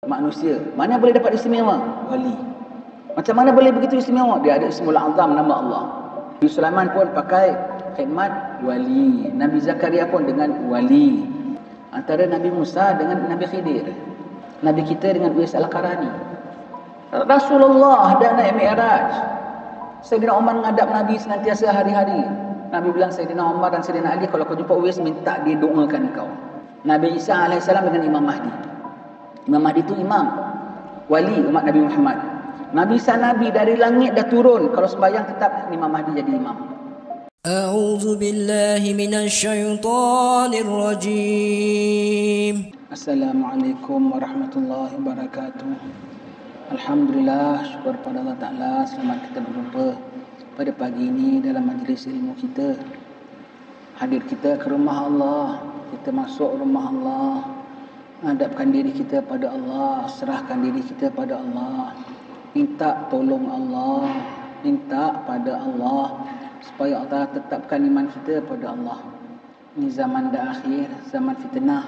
manusia. Mana boleh dapat istimewa? Wali. Macam mana boleh begitu istimewa? Dia ada Ismul Azam, nama Allah. Nabi Sulaiman pun pakai khidmat wali. Nabi Zakaria pun dengan wali. Antara Nabi Musa dengan Nabi Khidir. Nabi kita dengan Uwais Al-Qarani. Rasulullah dah naik Mi'raj. Sayyidina Umar menghadap Nabi senantiasa hari-hari. Nabi bilang Sayyidina Umar dan Sayyidina Ali, kalau kau jumpa Uwais, minta dia doakan kau. Nabi Isa AS dengan Imam Mahdi. Imam Mahdi itu imam, wali umat Nabi Muhammad. Nabi Isa Nabi dari langit dah turun. Kalau sembahyang tetap Imam Mahdi jadi imam. A'udzu billahi minasyaitonir rajim. Assalamualaikum warahmatullahi wabarakatuh. Alhamdulillah, syukur pada Allah Ta'ala. Selamat kita berjumpa pada pagi ini dalam majlis ilmu kita. Hadir kita ke rumah Allah. Kita masuk rumah Allah, hadapkan diri kita pada Allah, serahkan diri kita pada Allah, minta tolong Allah, minta pada Allah supaya Allah tetapkan iman kita pada Allah. Ini zaman dah akhir, zaman fitnah.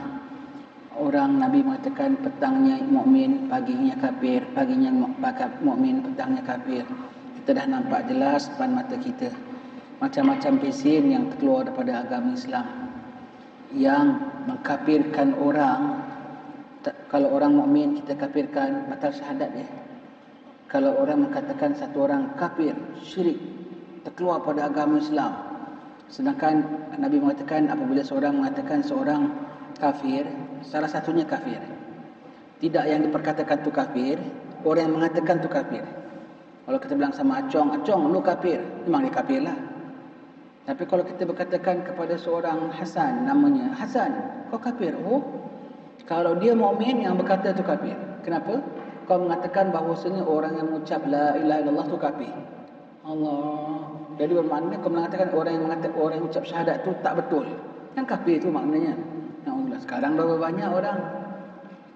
Orang Nabi mengatakan petangnya mukmin, paginya kafir, paginya mukmin, petangnya kafir. Kita dah nampak jelas depan mata kita macam-macam pesen yang keluar daripada agama Islam yang mengkafirkan orang. Kalau orang mukmin kita kafirkan, batal syahadat dia. Kalau orang mengatakan satu orang kafir, syirik, terkeluar pada agama Islam. Sedangkan Nabi mengatakan apabila seorang mengatakan seorang kafir, salah satunya kafir. Tidak yang diperkatakan tu kafir, orang yang mengatakan tu kafir. Kalau kita bilang sama Acong, Acong lu kafir, memang dia kafir lah. Tapi kalau kita berkatakan kepada seorang Hasan, namanya Hasan, kau kafir. Oh, kalau dia mukmin yang berkata tu kafir. Kenapa? Kau mengatakan bahawasanya orang yang mengucap la ilaha illallah tu kafir. Allah. Jadi bermakna kau mengatakan orang yang mengucap syahadat tu tak betul. Yang kafir tu maknanya. Alhamdulillah. Sekarang berapa banyak orang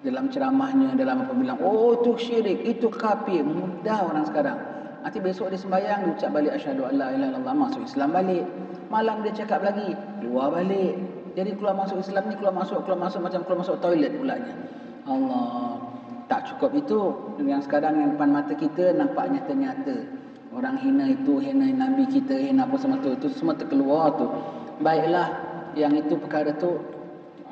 dalam ceramahnya, dalam apa bilang, oh tu syirik, itu kafir. Mudah orang sekarang. Nanti besok dia sembahyang, dia ucap balik asyhadu an la ilaha illallah, masuk Islam balik. Malam dia cakap lagi, keluar balik. Jadi keluar masuk Islam ni keluar masuk macam keluar masuk toilet pulanya. Allah. Tak cukup itu. Yang sekarang yang depan mata kita nampak nyata-nyata. Orang hina itu, hina Nabi kita, hina apa semua tu, itu semua terkeluar tu. Baiklah, yang itu perkara tu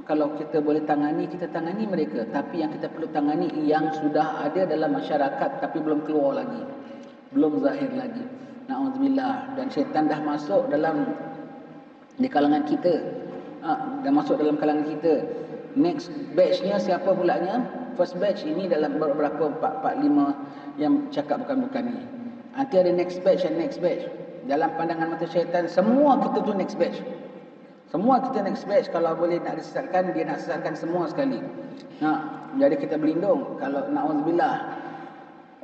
kalau kita boleh tangani, kita tangani mereka. Tapi yang kita perlu tangani yang sudah ada dalam masyarakat tapi belum keluar lagi, belum zahir lagi. Na'udzubillah. Dan syaitan dah masuk di kalangan kita. Dah masuk dalam kalangan kita. Next batchnya siapa pulanya? First batch ini dalam beberapa 4-5 yang cakap bukan-bukan ni. Nanti ada next batch and next batch. Dalam pandangan mata syaitan, semua kita tu next batch. Semua kita next batch. Kalau boleh nak disesatkan, dia nak sesatkan semua sekali. Jadi kita berlindung. Kalau na'udzubillah,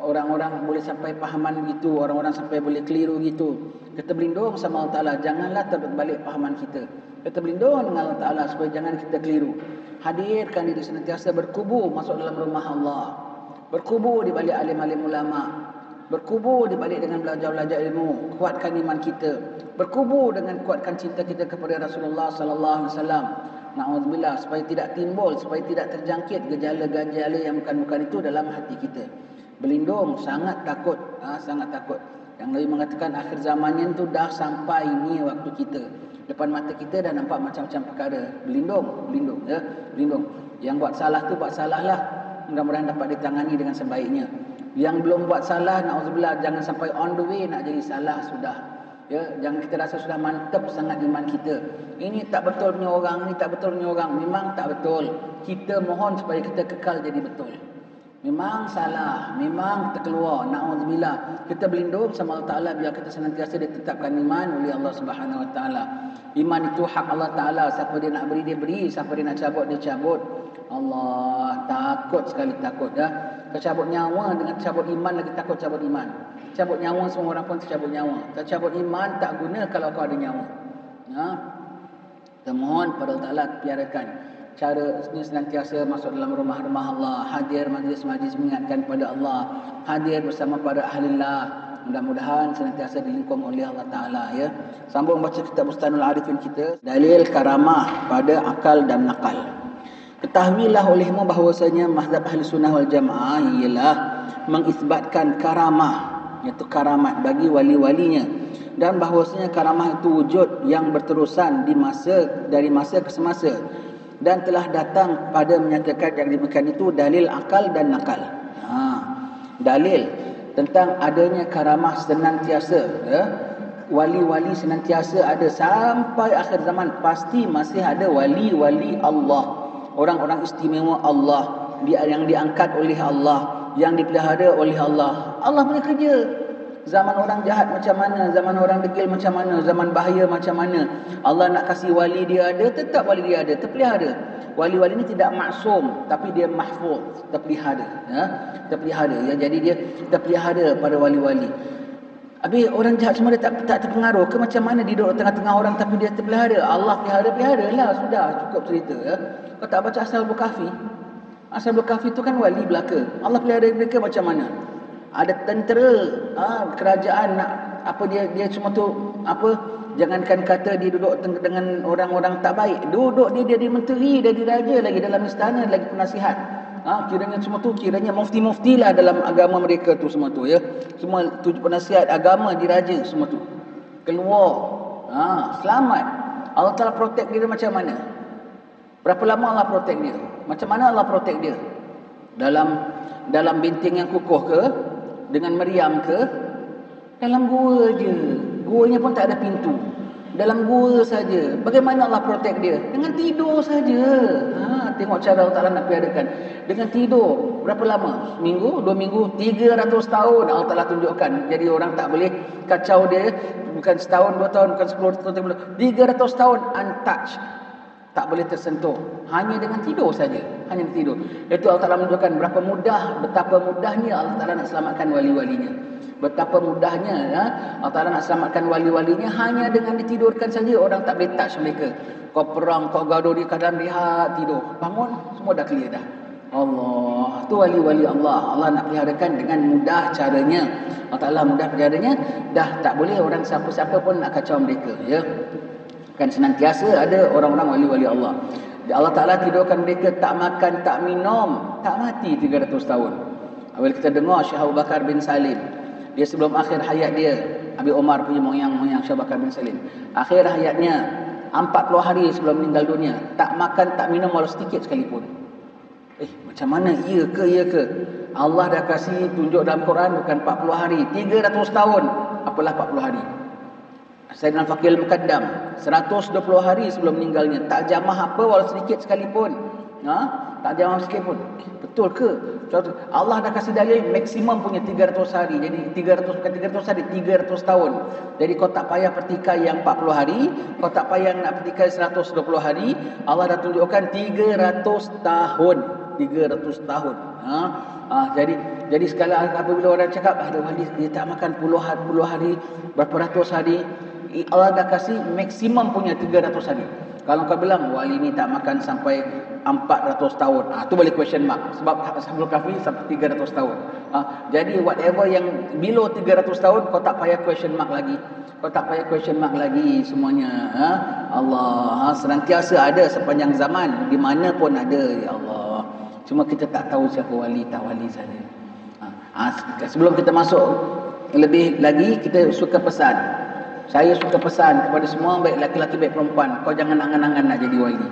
orang-orang boleh sampai pahaman gitu, orang-orang sampai boleh keliru gitu, kita berlindung sama Allah Ta'ala. Janganlah terbalik pahaman kita. Kita berlindung dengan Allah Ta'ala supaya jangan kita keliru. Hadirkan diri senantiasa berkubur masuk dalam rumah Allah, berkubur di balik alim-alim ulama, berkubur di balik dengan belajar-belajar ilmu, kuatkan iman kita, berkubur dengan kuatkan cinta kita kepada Rasulullah sallallahu alaihi wasallam. Na'udzubillah, supaya tidak timbul, supaya tidak terjangkit gejala-gejala yang bukan-bukan itu dalam hati kita. Berlindung, sangat takut, sangat takut. Yang Nabi mengatakan akhir zamannya itu dah sampai ni waktu kita. Depan mata kita dah nampak macam-macam perkara. Berlindung ya, berlindung. Yang buat salah tu buat salah lah. Mudah-mudahan dapat ditangani dengan sebaiknya. Yang belum buat salah, na'udzubillah, jangan sampai on the way nak jadi salah sudah. Ya, jangan kita rasa sudah mantap sangat iman kita. Ini tak betul punya orang, ini tak betul punya orang. Memang tak betul. Kita mohon supaya kita kekal jadi betul. Memang salah, memang terkeluar, na'udzubillah. Kita berlindung sama Allah Ta'ala biar kita senantiasa ditetapkan iman oleh Allah Subhanahu Wa Ta'ala. Iman itu hak Allah Ta'ala. Siapa dia nak beri, dia beri. Siapa dia nak cabut, dia cabut. Allah, takut sekali, takut dah. Tercabut nyawa dengan cabut iman, lagi takut cabut iman. Cabut nyawa, semua orang pun tercabut nyawa. Tercabut iman tak guna kalau kau ada nyawa. Kita mohon pada Allah Ta'ala piarakan cara ini senantiasa masuk dalam rumah-rumah Allah, hadir majlis-majlis mengingatkan pada Allah, hadir bersama para ahlillah. Mudah-mudahan senantiasa dilingkung oleh Allah Ta'ala ya. Sambung baca kitab Bustanul Arifin kita. Dalil karamah pada akal dan nakal. Ketahuilah olehmu bahawasanya mazhab ahli sunnah wal jamaah ialah mengisbatkan karamah, iaitu karamat bagi wali-walinya, dan bahawasanya karamah itu wujud yang berterusan dari masa ke semasa, dan telah datang pada menyatakan yang demikian itu dalil akal dan nakal. Dalil tentang adanya karamah senantiasa, wali-wali senantiasa ada sampai akhir zaman. Pasti masih ada wali-wali Allah, orang-orang istimewa Allah, yang diangkat oleh Allah, yang dipelihara oleh Allah. Allah punya kerja. Zaman orang jahat macam mana, zaman orang degil macam mana, zaman bahaya macam mana, Allah nak kasih wali dia ada, tetap wali dia ada, terpelihara. Wali-wali ini tidak maksum, tapi dia mahfuz, terpelihara, terpelihara. Jadi dia terpelihara pada wali-wali. Habis orang jahat semua dia tak terpengaruh ke? Macam mana dia duduk tengah-tengah orang tapi dia terpelihara? Allah pelihara lah, sudah cukup cerita. Kau tak baca Ashabul Kahfi? Ashabul Kahfi itu kan wali belaka. Allah pelihara mereka macam mana? Ada tentera, kerajaan nak apa, dia cuma tu apa, jangankan kata dia duduk dengan orang-orang tak baik, duduk dia jadi menteri, dia raja lagi dalam istana, lagi penasihat. Kiranya semua tu, kiranya mufti-mufti lah dalam agama mereka tu semua tu, ya. Semua tu penasihat agama, diraja semua tu. Keluar, selamat. Allah Ta'ala protect dia macam mana? Berapa lama Allah protect dia? Macam mana Allah protect dia? Dalam binting yang kukuh ke? Dengan meriam ke? Dalam gua je. Guanya pun tak ada pintu. Dalam gua saja. Bagaimana Allah protect dia? Dengan tidur saja. Tengok cara Allah Ta'ala nak piadakan. Dengan tidur. Berapa lama? Seminggu? 2 minggu? 300 tahun Allah Ta'ala tunjukkan. Jadi orang tak boleh kacau dia. Bukan setahun, 2 tahun, bukan 10 tahun, 300 tahun untouched. Tak boleh tersentuh. Hanya dengan tidur saja. Hanya tidur. Itu Allah Ta'ala menunjukkan betapa mudahnya Allah Ta'ala nak selamatkan wali-walinya. Betapa mudahnya Allah Ta'ala nak selamatkan wali-walinya hanya dengan ditidurkan saja. Orang tak boleh touch mereka. Kau perang, kau gaduh di keadaan rehat, tidur. Bangun, semua dah clear dah. Allah, tu wali-wali Allah. Allah nak peliharakan dengan mudah caranya. Allah Ta'ala mudah peliharanya. Dah tak boleh orang siapa-siapa pun nak kacau mereka, ya. Kan senantiasa ada orang-orang wali-wali Allah. Allah Ta'ala tidurkan mereka, tak makan, tak minum, tak mati 300 tahun. Awal kita dengar Syekh Abu Bakar bin Salim, dia sebelum akhir hayat dia, Abi Omar punya moyang Syekh Abu Bakar bin Salim, akhir hayatnya 40 hari sebelum meninggal dunia, tak makan, tak minum walau sedikit sekalipun. Macam mana? Ya ke? Allah dah kasih tunjuk dalam Quran bukan 40 hari, 300 tahun. Apalah 40 hari? Sayyidina Al-Faqih Al-Muqaddam 120 hari sebelum meninggalnya, tak jamah apa walau sedikit sekalipun. Tak jamah sedikit pun. Betul ke? Allah dah kasih dalil maksimum punya 300 hari. Jadi 300 bukan 300 hari, 300 tahun. Jadi kau tak payah pertikai yang 40 hari, kau tak payah nak pertikai 120 hari. Allah dah tunjukkan 300 tahun. 300 tahun. Jadi sekali apabila orang cakap ada wali dia tak makan puluh hari, berapa ratus hari, Allah dah kasih maksimum punya 300 hari. Kalau kau bilang wali ni tak makan sampai 400 tahun, tu boleh question mark. Sebab Ashabul Kahfi sampai 300 tahun. Jadi whatever yang below 300 tahun, kau tak payah question mark lagi. Kau tak payah question mark lagi semuanya. Allah senantiasa ada sepanjang zaman, di mana pun ada, ya Allah. Cuma kita tak tahu siapa wali, tak wali saja. Sebelum kita masuk lebih lagi, kita suka pesan. Saya suka pesan kepada semua, baik laki-laki baik perempuan, kau jangan angan-angan nak jadi wali.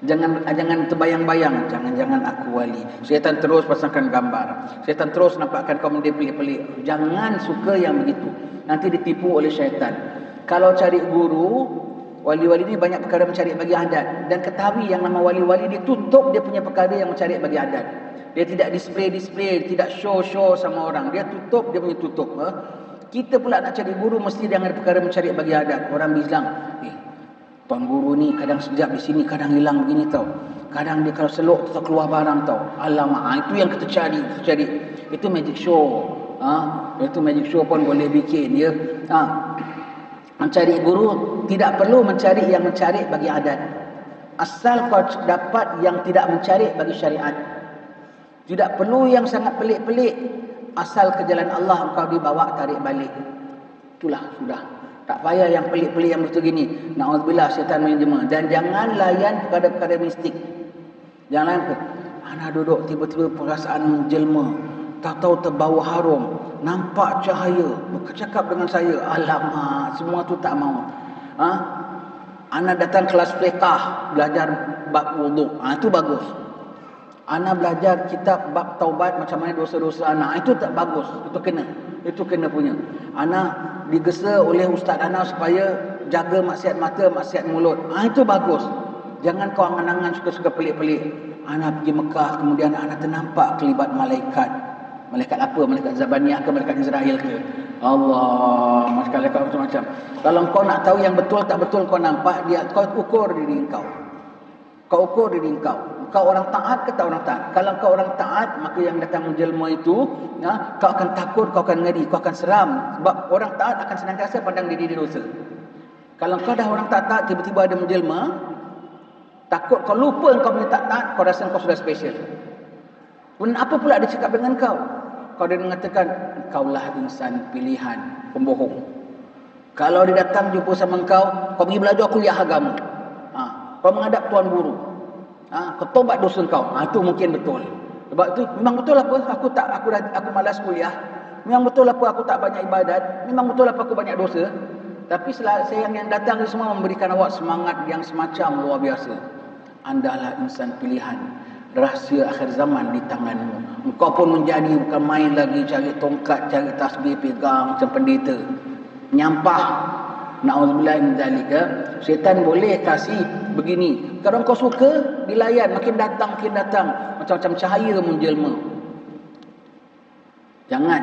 Jangan terbayang-bayang, jangan aku wali. Syaitan terus pasangkan gambar. Syaitan terus nampakkan kau benda pelik-pelik. Jangan suka yang begitu. Nanti ditipu oleh syaitan. Kalau cari guru, wali-wali ni banyak perkara mencari bagi adat. Dan ketahui yang nama wali-wali dia tutup dia punya perkara yang mencari bagi adat. Dia tidak display, tidak show sama orang. Dia tutup, dia punya tutup. Kita pula nak cari guru mesti jangan perkara mencari bagi adat. Orang bilang, tuan guru ni kadang sekejap di sini, kadang hilang begini tau. Kadang dia kalau selok tu keluar barang tau. Alamak, itu yang kita cari. Itu magic show. Itu magic show pun boleh bikin, ya. Mencari guru tidak perlu mencari yang mencari bagi adat. Asal kau dapat yang tidak mencari bagi syariat. Tidak perlu yang sangat pelik-pelik. Asal ke jalan Allah engkau dibawa, tarik balik. Itulah sudah. Tak payah yang pelik-pelik yang begitu gini. Na'udzubillah, syaitan menjema. Dan jangan layan perkara-perkara mistik. Yang lain ke, ana duduk tiba-tiba perasaan menjelma, tahu-tahu terbau harum, nampak cahaya, bercakap dengan saya. Alamak, semua tu tak mau. Ana datang kelas fiqah, belajar bab wuduk. Itu bagus. Ana belajar kitab bab taubat, macam mana dosa-dosa anak. Itu tak bagus. Itu kena punya. Ana digesa oleh ustaz ana supaya jaga maksiat mata, maksiat mulut. Itu bagus. Jangan kau angan-angan suka-suka pelik-pelik. Ana pergi Mekah, kemudian ana ternampak kelibat malaikat. Malaikat apa? Malaikat Zabaniyah ke malaikat Israel ke? Allah, malaikat macam-macam. Kalau kau nak tahu yang betul tak betul kau nampak, dia kau ukur diri kau. Kau ukur diri kau. Kau orang taat ke tak orang taat? Kalau kau orang taat, maka yang datang menjelma itu, kau akan takut, kau akan ngeri, kau akan seram. Sebab orang taat akan senantiasa pandang diri dia dosa. Kalau kau dah orang tak taat, tiba-tiba ada menjelma, takut kau lupa kau punya tak taat, kau rasa kau sudah special. Dan apa pula dia cakap dengan kau? Kau dia mengatakan, kaulah insan pilihan, pembohong. Kalau dia datang jumpa sama kau pergi belajar kuliah agama. Kau menghadap tuan guru. Kau tobat dosa kau. Itu mungkin betul. Sebab itu memang betul apa? Aku malas kuliah. Memang betul apa? Aku tak banyak ibadat. Memang betul apa? Aku banyak dosa. Tapi saya yang datang ni semua memberikan awak semangat yang semacam luar biasa. Andalah insan pilihan. Rahsia akhir zaman di tanganmu. Engkau pun menjadi bukan main lagi cari tongkat, cari tasbih pegang macam pendeta. Nyampah. Na'udzubillah min zalika. Syaitan boleh kasih begini. Kalau kau suka, dilayan. Makin datang. Macam-macam cahaya menjelma. Jangan.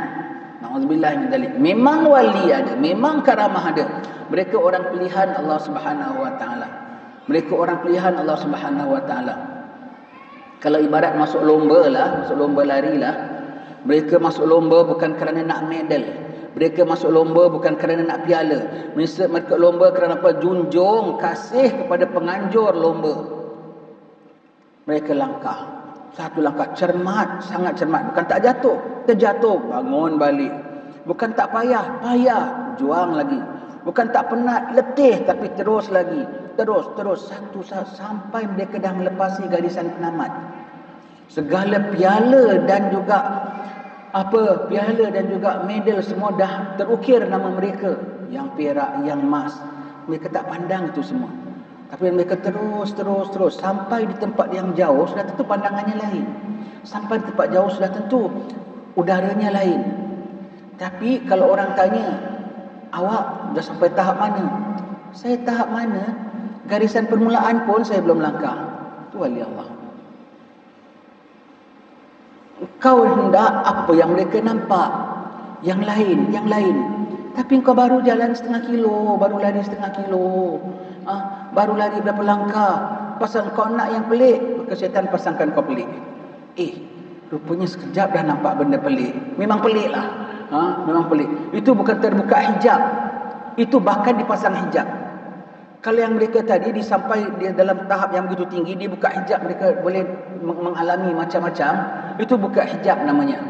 Na'udzubillah min zalika. Memang wali ada. Memang karamah ada. Mereka orang pilihan Allah Subhanahu Wa Taala. Mereka orang pilihan Allah Subhanahu Wa Taala. Kalau ibarat masuk lomba lari lah. Mereka masuk lomba bukan kerana nak medal. Mereka masuk lomba bukan kerana nak piala. Mereka lomba kerana apa? Junjung kasih kepada penganjur lomba. Mereka langkah. Satu langkah cermat, sangat cermat. Bukan tak jatuh, terjatuh, bangun balik. Bukan tak payah, juang lagi. Bukan tak penat, letih, tapi terus lagi. Terus. Satu saat sampai mereka dah melepasi garisan penamat. Segala piala dan juga medal semua dah terukir nama mereka. Yang perak, yang emas. Mereka tak pandang itu semua. Tapi mereka terus. Sampai di tempat yang jauh, sudah tentu pandangannya lain. Sampai di tempat jauh, sudah tentu udaranya lain. Tapi kalau orang tanya, awak dah sampai tahap mana? Saya tahap mana? Garisan permulaan pun saya belum langkah. Itu wali Allah. Kau hendak apa yang mereka nampak? Yang lain. Tapi kau baru jalan setengah kilo, baru lari setengah kilo. Baru lari berapa langkah. Pasal kau nak yang pelik, maka syaitan pasangkan kau pelik. Rupanya sekejap dah nampak benda pelik. Memang pelik lah. Memang pelik. Itu bukan terbuka hijab. Itu bahkan dipasang hijab. Kalau yang mereka tadi disampai dia dalam tahap yang begitu tinggi, dia buka hijab, mereka boleh mengalami macam-macam. Itu buka hijab namanya.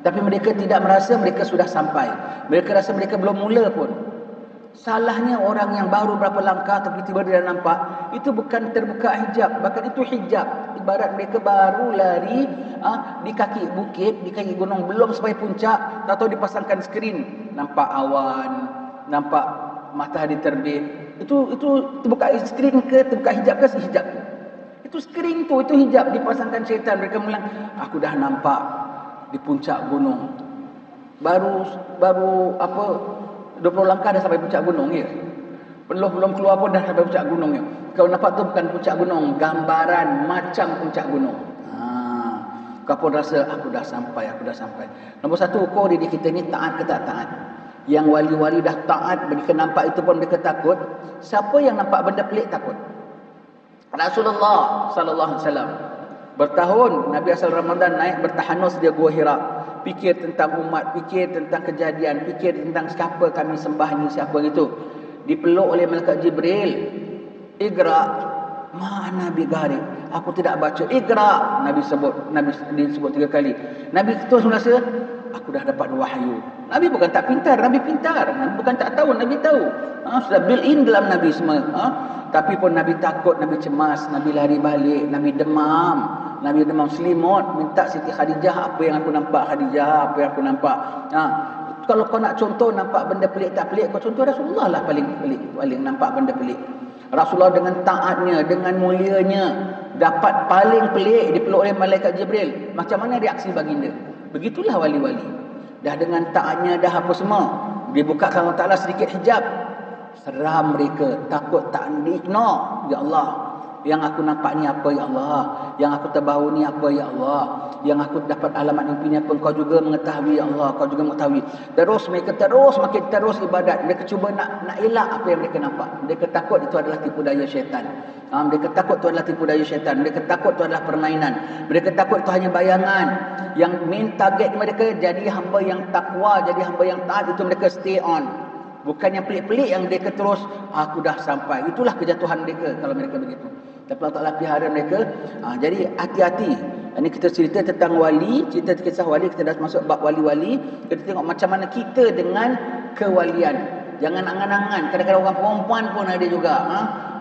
Tapi mereka tidak merasa mereka sudah sampai. Mereka rasa mereka belum mula pun. Salahnya orang yang baru berapa langkah tapi tiba-tiba dia dah nampak, itu bukan terbuka hijab, bahkan itu hijab. Ibarat mereka baru lari di kaki bukit, di kaki gunung, belum sampai puncak, atau dipasangkan skrin, nampak awan, nampak matahari terbit. Itu terbuka skrin ke, terbuka hijab ke, hijab. Itu skrin tu, itu hijab dipasangkan syaitan. Mereka bilang, aku dah nampak di puncak gunung. Baru 20 langkah dah sampai puncak gunung ya. Belum keluar pun dah sampai puncak gunung ya. Kau nampak tu bukan puncak gunung, gambaran macam puncak gunung. Kau pun rasa aku dah sampai. Nombor satu, ukur diri kita ni taat ke tak taat. Yang wali-wali dah taat, mereka nampak itu pun mereka takut. Siapa yang nampak benda pelik takut? Rasulullah sallallahu alaihi wasallam bertahun Nabi asal Ramadan naik bertahanus dia Gua Hira. Fikir tentang umat, fikir tentang kejadian, fikir tentang siapa kami sembah ni, siapa gitu. Dipeluk oleh malaikat Jibril. Iqra ma ana bigari. Aku tidak baca. Iqra Nabi disebut 3 kali. Nabi terus merasa aku dah dapat wahyu. Nabi bukan tak pintar, Nabi pintar. Nabi bukan tak tahu, Nabi tahu. Sudah built in dalam Nabi semua. Tapi pun Nabi takut, Nabi cemas, Nabi lari balik, Nabi demam. Nabi demam selimut, minta Siti Khadijah, apa yang aku nampak Khadijah, apa yang aku nampak. Kalau kau nak contoh nampak benda pelik tak pelik, kau contoh Rasulullah lah paling pelik, paling nampak benda pelik. Rasulullah dengan taatnya, dengan mulianya, dapat paling pelik dipeluk oleh malaikat Jibril. Macam mana reaksi baginda? Begitulah wali-wali. Dah dengan taatnya, dah apa semua, dia buka Allah Ta'ala sedikit hijab, seram mereka, takut tak ignore. Ya Allah, yang aku nampak ni apa ya Allah, yang aku terbahu ni apa ya Allah, yang aku dapat alamat mimpi ni apa, kau juga mengetahui ya Allah, kau juga mengetahui. Terus mereka makin terus ibadat. Mereka cuba nak elak apa yang mereka nampak. Mereka takut itu adalah tipu daya syaitan. Mereka takut itu adalah tipu daya syaitan. Mereka takut itu adalah permainan. Mereka takut itu hanya bayangan. Yang main target mereka jadi hamba yang takwa, jadi hamba yang taat, itu mereka stay on. Bukan yang pelik-pelik yang mereka terus aku dah sampai. Itulah kejatuhan mereka kalau mereka begitu. Tapi Allah Ta'ala pelihara mereka. Jadi hati-hati. Ini kita cerita tentang wali, cerita kisah wali, kita dah masuk bab wali-wali. Kita tengok macam mana kita dengan kewalian. Jangan angan-angan. Kadang-kadang orang perempuan pun ada juga.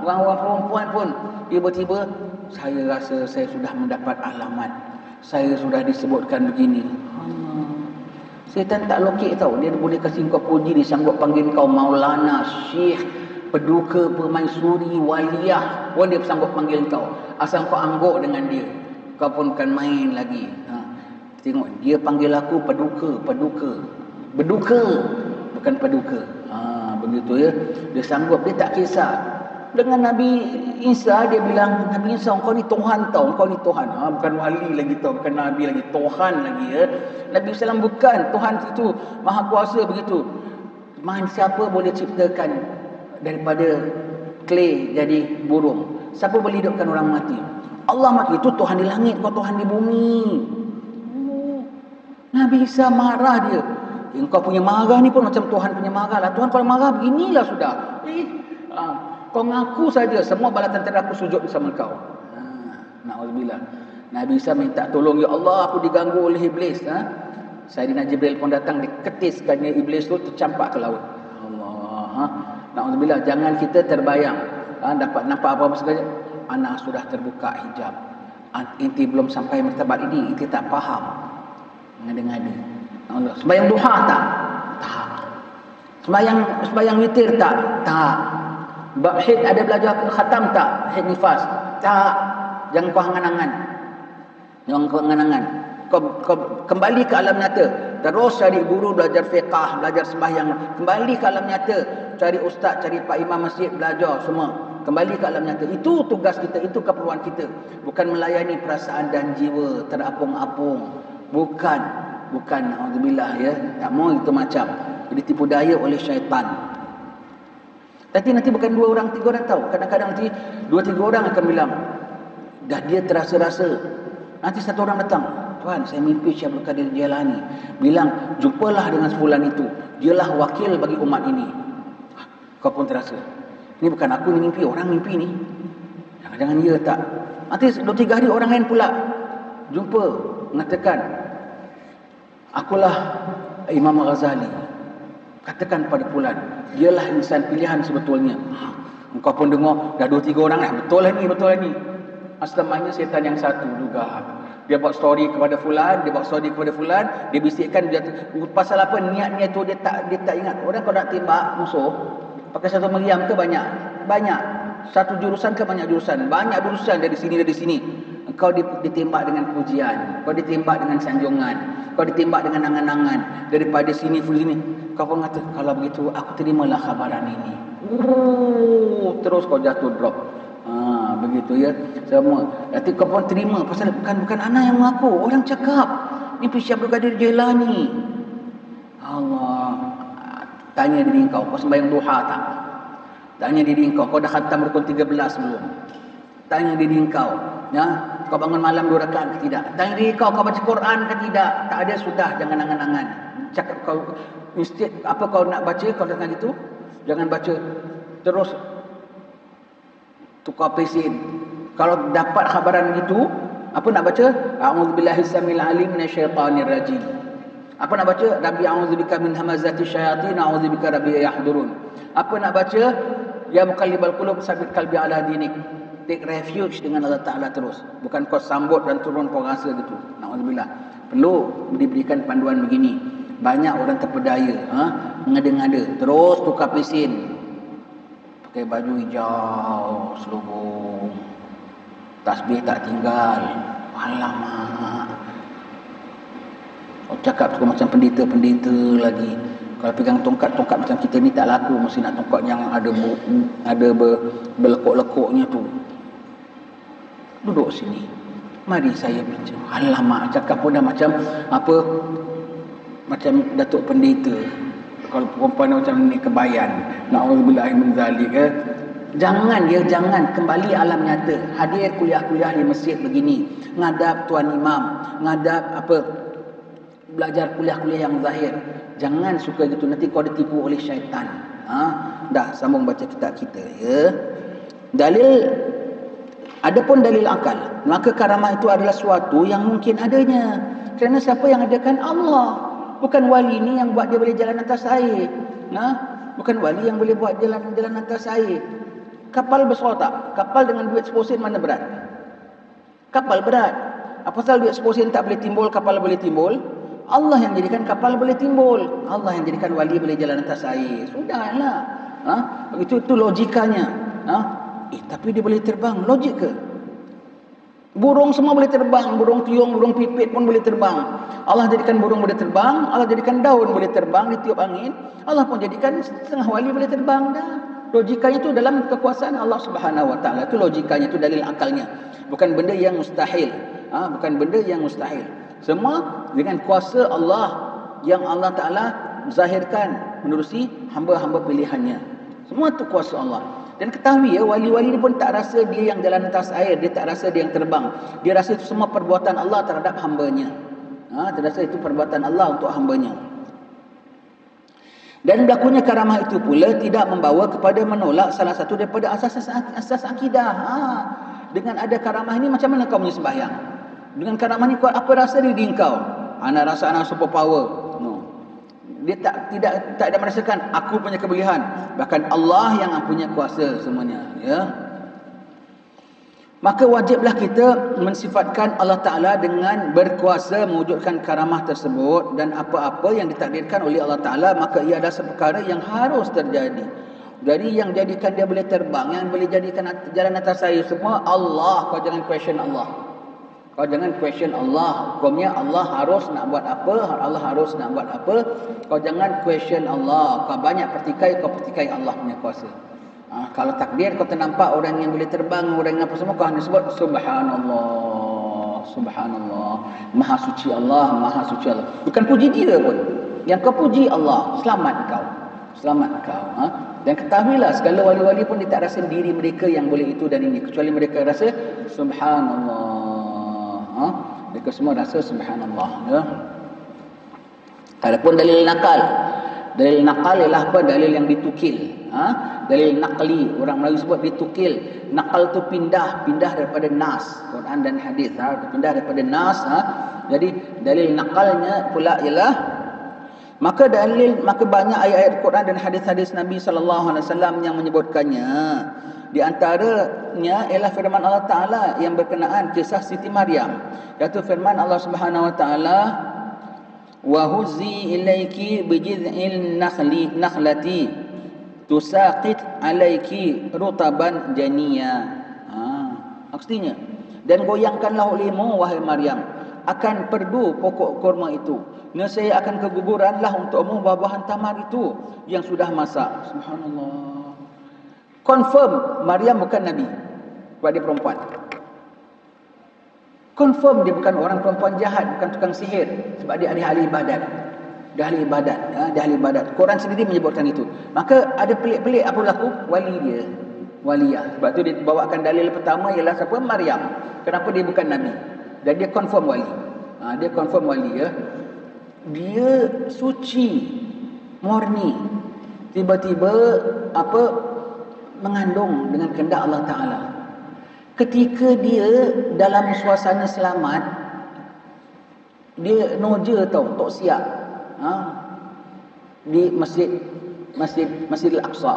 Orang-orang perempuan pun tiba-tiba, saya rasa saya sudah mendapat alamat, saya sudah disebutkan begini. Syaitan tak lokek tau. Dia boleh kasih kau puji, dia sanggup panggil kau Maulana, Syekh, Peduka, Permaisuri, Waliyah pun dia sanggup panggil kau. Asal kau angguk dengan dia, kau pun bukan main lagi. Tengok, dia panggil aku Peduka, Beduka, bukan Peduka. Begitu ya. Dia sanggup, dia tak kisah. Dengan Nabi Isa, dia bilang, Nabi Isa, kau ni Tuhan tau, kau ni Tuhan. Bukan wali lagi tau, bukan Nabi lagi, Tuhan lagi ya. Nabi SAW bukan, Tuhan itu Maha Kuasa begitu. Siapa boleh ciptakan daripada clay jadi burung? Siapa boleh hidupkan orang mati? Allah mati. Itu Tuhan di langit, kau Tuhan di bumi. Nabi Isa marah dia. Kau punya marah ni pun macam Tuhan punya marah lah. Tuhan kalau marah beginilah sudah. Kau ngaku saja, semua bala tentera aku sujud bersama kau. Na'udzubillah. Nabi Isa minta tolong, ya Allah, aku diganggu oleh iblis. Sayyidina Jibril pun datang, diketiskannya iblis tu, tercampak ke laut. Allah. Na'udzubillah. Jangan kita terbayang dapat nampak apa-apa sekali. Anak sudah terbuka hijab. Inti belum sampai martabat ini, inti tak faham. Ngada-ngada. Sembayang duha tak? Tak. Sembayang witir tak? Tak. Bab hid ada belajar khatam tak? Hid nifas? Tak. Jangan kau angan-angan. Kau kembali ke alam nyata. Terus cari guru, belajar fiqah, belajar sembahyang. Kembali ke alam nyata. Cari ustaz, cari pak imam masjid, belajar semua. Kembali ke alam nyata. Itu tugas kita, itu keperluan kita. Bukan melayani perasaan dan jiwa terapung-apung. Bukan, alhamdulillah ya. Tak mau itu macam. Jadi tipu daya oleh syaitan. Nanti bukan 2 orang, 3 orang tahu. Kadang-kadang nanti 2-3 orang akan bilang, dah dia terasa-rasa. Nanti 1 orang datang, Tuan, saya mimpi Syekh Abdul Qadir Jailani bilang, jumpalah dengan sebulan itu, dialah wakil bagi umat ini. Kau pun terasa, ini bukan aku ni mimpi, orang mimpi ni. Jangan-jangan dia tak. Nanti 2-3 hari orang lain pula jumpa, mengatakan, akulah Imam Ghazali. Katakan pada fulan, dialah insan pilihan sebetulnya. Engkau pun dengar, dah 2-3 orang dah, betul lah ni. Asalnya setan yang satu juga. Dia buat story kepada fulan, dia bisikkan, dia pasal apa, niat tu dia tak ingat. Orang kau nak tembak musuh, pakai satu meriam ke banyak? Satu jurusan ke banyak jurusan? Banyak jurusan, dari sini. Kau ditembak dengan pujian, kau ditembak dengan sanjungan, kau ditembak dengan angan-angan, daripada sini. Kau pun kata, kalau begitu aku terimalah khabaran ini. Terus kau jatuh drop. Begitu ya. Semua. Nanti kau pun terima, pasal bukan anak yang mengaku, orang cakap ni Syekh Abdul Qadir Jailani. Allah. Tanya diri kau sembahyang duha tak? Tanya diri kau dah khatam rukun 13 belum? Tanya diri kau, ya, kau bangun malam 2 rakaat ke tidak? Tanya diri kau baca Quran ke tidak? Tak ada, sudah, jangan angan-angan. Cakap kau instead apa kau nak baca, kau datang gitu, jangan baca terus tukar pesin. Kalau dapat khabaran gitu, apa nak baca? A'udzubillahi samil alim minasyaitonir rajim. Apa nak baca? Rabbi a'udzubika min hamazati syayatin, a'udzubika rabbi yahdurun. Apa nak baca? Ya muqallibal qulub sabit qalbi ala dinik. Take refuge dengan Allah Ta'ala terus. Bukan kau sambut dan turun kau rasa gitu. Na'udzubillah. Perlu diberikan panduan begini. Banyak orang terpedaya, mengada-ngada, terus tukar pesin, pakai baju hijau, selubung, tasbih tak tinggal. Alamak. Kau cakap tu macam pendeta-pendeta lagi. Kalau pegang tongkat macam kita ni tak laku. Mesti nak tongkat yang ada berlekuk-lekuknya tu. Duduk sini. Mari saya bincang. Alamak, cakap pun dah macam apa? Macam Datuk Pendeta. Kalau perempuan macam ni kebayan. Na'udzubillah min zalik. Jangan kembali alam nyata. Hadir kuliah-kuliah di masjid begini. Ngadap tuan imam, ngadap belajar kuliah-kuliah yang zahir. Jangan suka gitu, nanti kau ditipu oleh syaitan. Dah sambung baca kitab kita ya. Adapun dalil akal, maka karamah itu adalah suatu yang mungkin adanya. Kerana siapa yang adakan? Allah. Bukan wali ni yang buat dia boleh jalan atas air. Bukan wali yang boleh buat jalan atas air. Kapal besar tak? Kapal dengan duit 10 sen mana berat? Kapal berat. Apa pasal duit 10 sen tak boleh timbul, kapal boleh timbul? Allah yang jadikan kapal boleh timbul. Allah yang jadikan wali boleh jalan atas air. Sudahlah. Itu logikanya. Tapi dia boleh terbang. Logik ke? Burung semua boleh terbang. Burung tiung, burung pipit pun boleh terbang. Allah jadikan burung boleh terbang. Allah jadikan daun boleh terbang, ditiup angin. Allah pun jadikan setengah wali boleh terbang dah. Logikanya itu dalam kekuasaan Allah Subhanahu Wa Taala. Itu logikanya, itu dalil akalnya. Bukan benda yang mustahil. Bukan benda yang mustahil. Semua dengan kuasa Allah yang Allah Ta'ala zahirkan menerusi hamba-hamba pilihannya. Semua itu kuasa Allah. Dan ketahui ya, wali-wali ni pun tak rasa dia yang jalan atas air. Dia tak rasa dia yang terbang. Dia rasa itu semua perbuatan Allah terhadap hambanya. Dia rasa itu perbuatan Allah untuk hambanya. Dan berlakunya karamah itu pula tidak membawa kepada menolak salah satu daripada asas akidah. Dengan ada karamah ini, macam mana kau punya sembahyang? Dengan karamah ni kau apa rasa diri kau? Anak rasa anak super power. No. Dia tak ada merasakan aku punya kebolehan. Bahkan Allah yang punya kuasa semuanya, ya. Maka wajiblah kita mensifatkan Allah Ta'ala dengan berkuasa mewujudkan karamah tersebut. Dan apa-apa yang ditakdirkan oleh Allah Ta'ala, maka ia adalah perkara yang harus terjadi. Jadi yang jadikan dia boleh terbang, yang boleh jadikan jalan atas air, semua Allah. Kau jangan question Allah. Kau jangan question Allah. Hukumnya Allah harus nak buat apa, Allah harus nak buat apa. Kau jangan question Allah. Kau banyak kau pertikai Allah punya kuasa. Kalau takdir kau ternampak orang yang boleh terbang, orang yang apa semua, kau hanya sebut subhanallah, subhanallah, maha suci Allah, maha suci Allah. Bukan puji dia pun. Yang kau puji Allah, selamat kau. Selamat kau. Dan ketahuilah, segala wali-wali pun dia tak rasa diri mereka yang boleh itu dan ini, kecuali mereka rasa subhanallah. Mereka semua rasa subhanallah, ya. Adapun dalil nakal. Dalil nakal ialah apa? Dalil yang ditukil. Dalil nakli, orang Melayu sebut ditukil. Nakal tu pindah daripada nas, Quran dan hadis. Pindah daripada nas. Jadi dalil nakalnya pula ialah maka banyak ayat-ayat Quran dan hadis-hadis Nabi sallallahu alaihi wasallam yang menyebutkannya. Di antaranya ialah firman Allah Ta'ala yang berkenaan kisah Siti Maryam, iaitu firman Allah Subhanahu Wa Ta'ala, wa huzzi ilaiki bijiz'il nakhlati tusaqit alaiki rutaban janiya. Maksudnya, dan goyangkanlah olehmu wahai Maryam akan perdu pokok kurma itu, nescaya akan keguguranlah untukmu buah-buahan tamar itu yang sudah masak. Subhanallah. Confirm Maryam bukan Nabi, sebab dia perempuan. Confirm dia bukan orang perempuan jahat, bukan tukang sihir, sebab dia ahli ibadat. Dia ahli ibadat, dia ahli ibadat. Quran sendiri menyebutkan itu. Maka ada pelik-pelik apa berlaku? Wali dia, waliyah. Sebab tu dia bawakan dalil pertama ialah siapa? Maryam. Kenapa dia bukan Nabi? Dan dia confirm wali. Dia confirm wali, ya. Dia suci, murni. Tiba-tiba mengandung dengan kehendak Allah Ta'ala. Ketika dia dalam suasana selamat, dia noja tau, tak siap. ha, di Masjid Al-Aqsa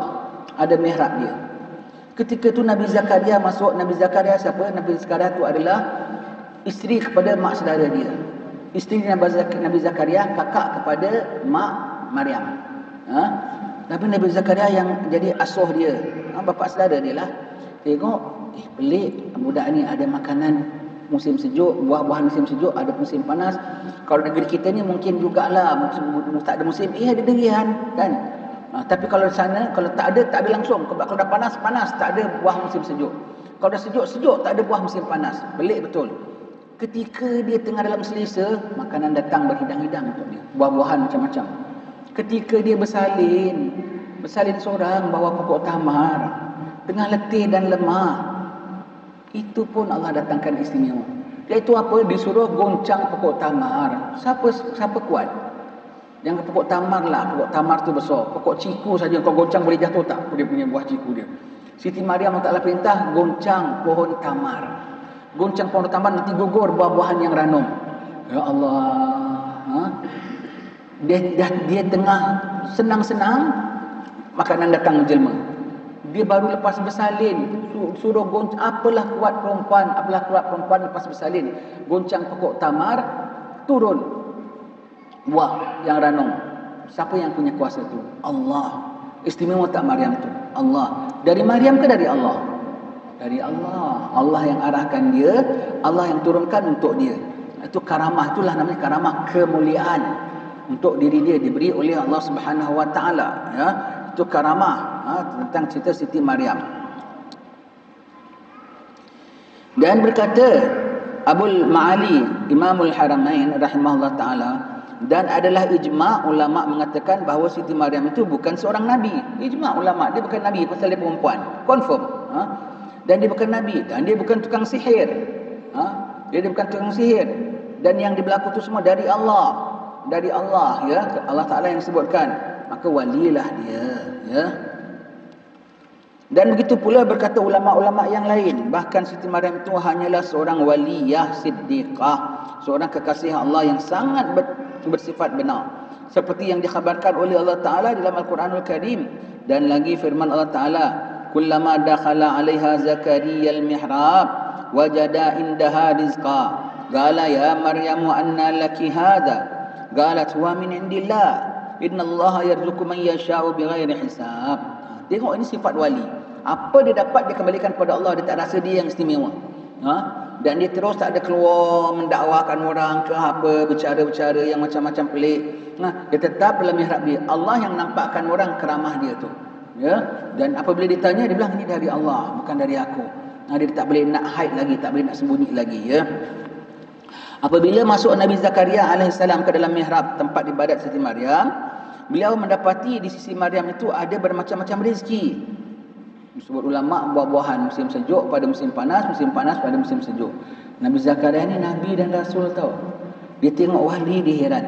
ada mihrab dia. Ketika tu Nabi Zakaria masuk. Nabi Zakaria siapa? Nabi Zakaria tu adalah isteri kepada mak saudara dia. Isteri Nabi Zakaria kakak kepada mak Maryam. Ha? Tapi Nabi Zakaria yang jadi asuh dia, bapa saudara dia lah. Tengok, pelik, budak ni ada makanan musim sejuk, buah-buahan musim sejuk, ada musim panas. Kalau negeri kita ni mungkin jugalah tak ada musim, ada durian kan. Tapi kalau di sana, kalau tak ada langsung. Kalau dah panas, tak ada buah musim sejuk. Kalau dah sejuk, tak ada buah musim panas. Pelik betul. Ketika dia tengah dalam selesa, makanan datang berhidang-hidang untuk dia. Buah-buahan macam-macam. Ketika dia bersalin seorang bawa pokok tamar, tengah letih dan lemah, itu pun Allah datangkan istimewa. Iaitu apa? Disuruh goncang pokok tamar. Siapa kuat? Jangan pokok tamar lah. Pokok tamar tu besar. Pokok ciku saja kau goncang boleh jatuh tak? Dia punya buah ciku dia. Siti Maryam Allah Ta'ala perintah goncang pohon tamar. Goncang pohon tamar, nanti gugur buah-buahan yang ranum. Ya Allah. Dia tengah senang-senang, makanan datang menjelma. Dia baru lepas bersalin, suruh goncang. Apalah kuat perempuan lepas bersalin, goncang pokok tamar, turun buah yang ranum. Siapa yang punya kuasa tu? Allah. Istimewa tak Maryam tu? Allah. Dari Maryam ke dari Allah? Dari Allah. Allah yang arahkan dia, Allah yang turunkan untuk dia. Itu karamah, itulah namanya karamah, kemuliaan untuk diri dia diberi oleh Allah Subhanahu Wa Taala. Ya, itu karamah tentang cerita Siti Maryam. Dan berkata Abul Ma'ali Imamul Haramain rahimahullah taala, dan adalah ijma' ulama mengatakan bahawa Siti Maryam itu bukan seorang nabi. Ijma' ulama, dia bukan nabi pasal dia perempuan, confirm. Dan dia bukan nabi, dan dia bukan tukang sihir. Dia bukan tukang sihir, dan yang berlaku itu semua dari Allah. Dari Allah, ya, Allah Ta'ala yang sebutkan, maka walilah dia, ya. Dan begitu pula berkata ulama-ulama yang lain, bahkan Siti Maryam itu hanyalah seorang waliyah siddiqah, seorang kekasih Allah yang sangat bersifat benar, seperti yang dikhabarkan oleh Allah Ta'ala dalam Al-Quranul Karim. Dan lagi firman Allah Ta'ala, kullama dakhala 'alaiha Zakaria al-mihrab wajada indaha rizqa qala ya Maryamu anna laki hadha qalat huwa min indillah innallaha yarzuqu man yasha'u bighairi hisab. Tengok, ini sifat wali. Apa dia dapat, dia kembalikan kepada Allah. Dia tak rasa dia yang istimewa. Dan dia terus tak ada keluar mendakwakan orang ke apa, bercara-bercara yang macam-macam pelik. Dia tetap dalam mihrab dia. Allah yang nampakkan orang keramah dia tu. Ya. Dan apabila ditanya, dia bilang ini dari Allah, bukan dari aku. Dia tak boleh nak hide lagi, tak boleh nak sembunyi lagi, ya. Apabila masuk Nabi Zakaria alaihissalam ke dalam mihrab tempat ibadat Siti Maryam, beliau mendapati di sisi Maryam itu ada bermacam-macam rezeki. Disebut ulama, buah-buahan musim sejuk pada musim panas pada musim sejuk. Nabi Zakaria ni nabi dan rasul tau. Dia tengok wali, dia heran.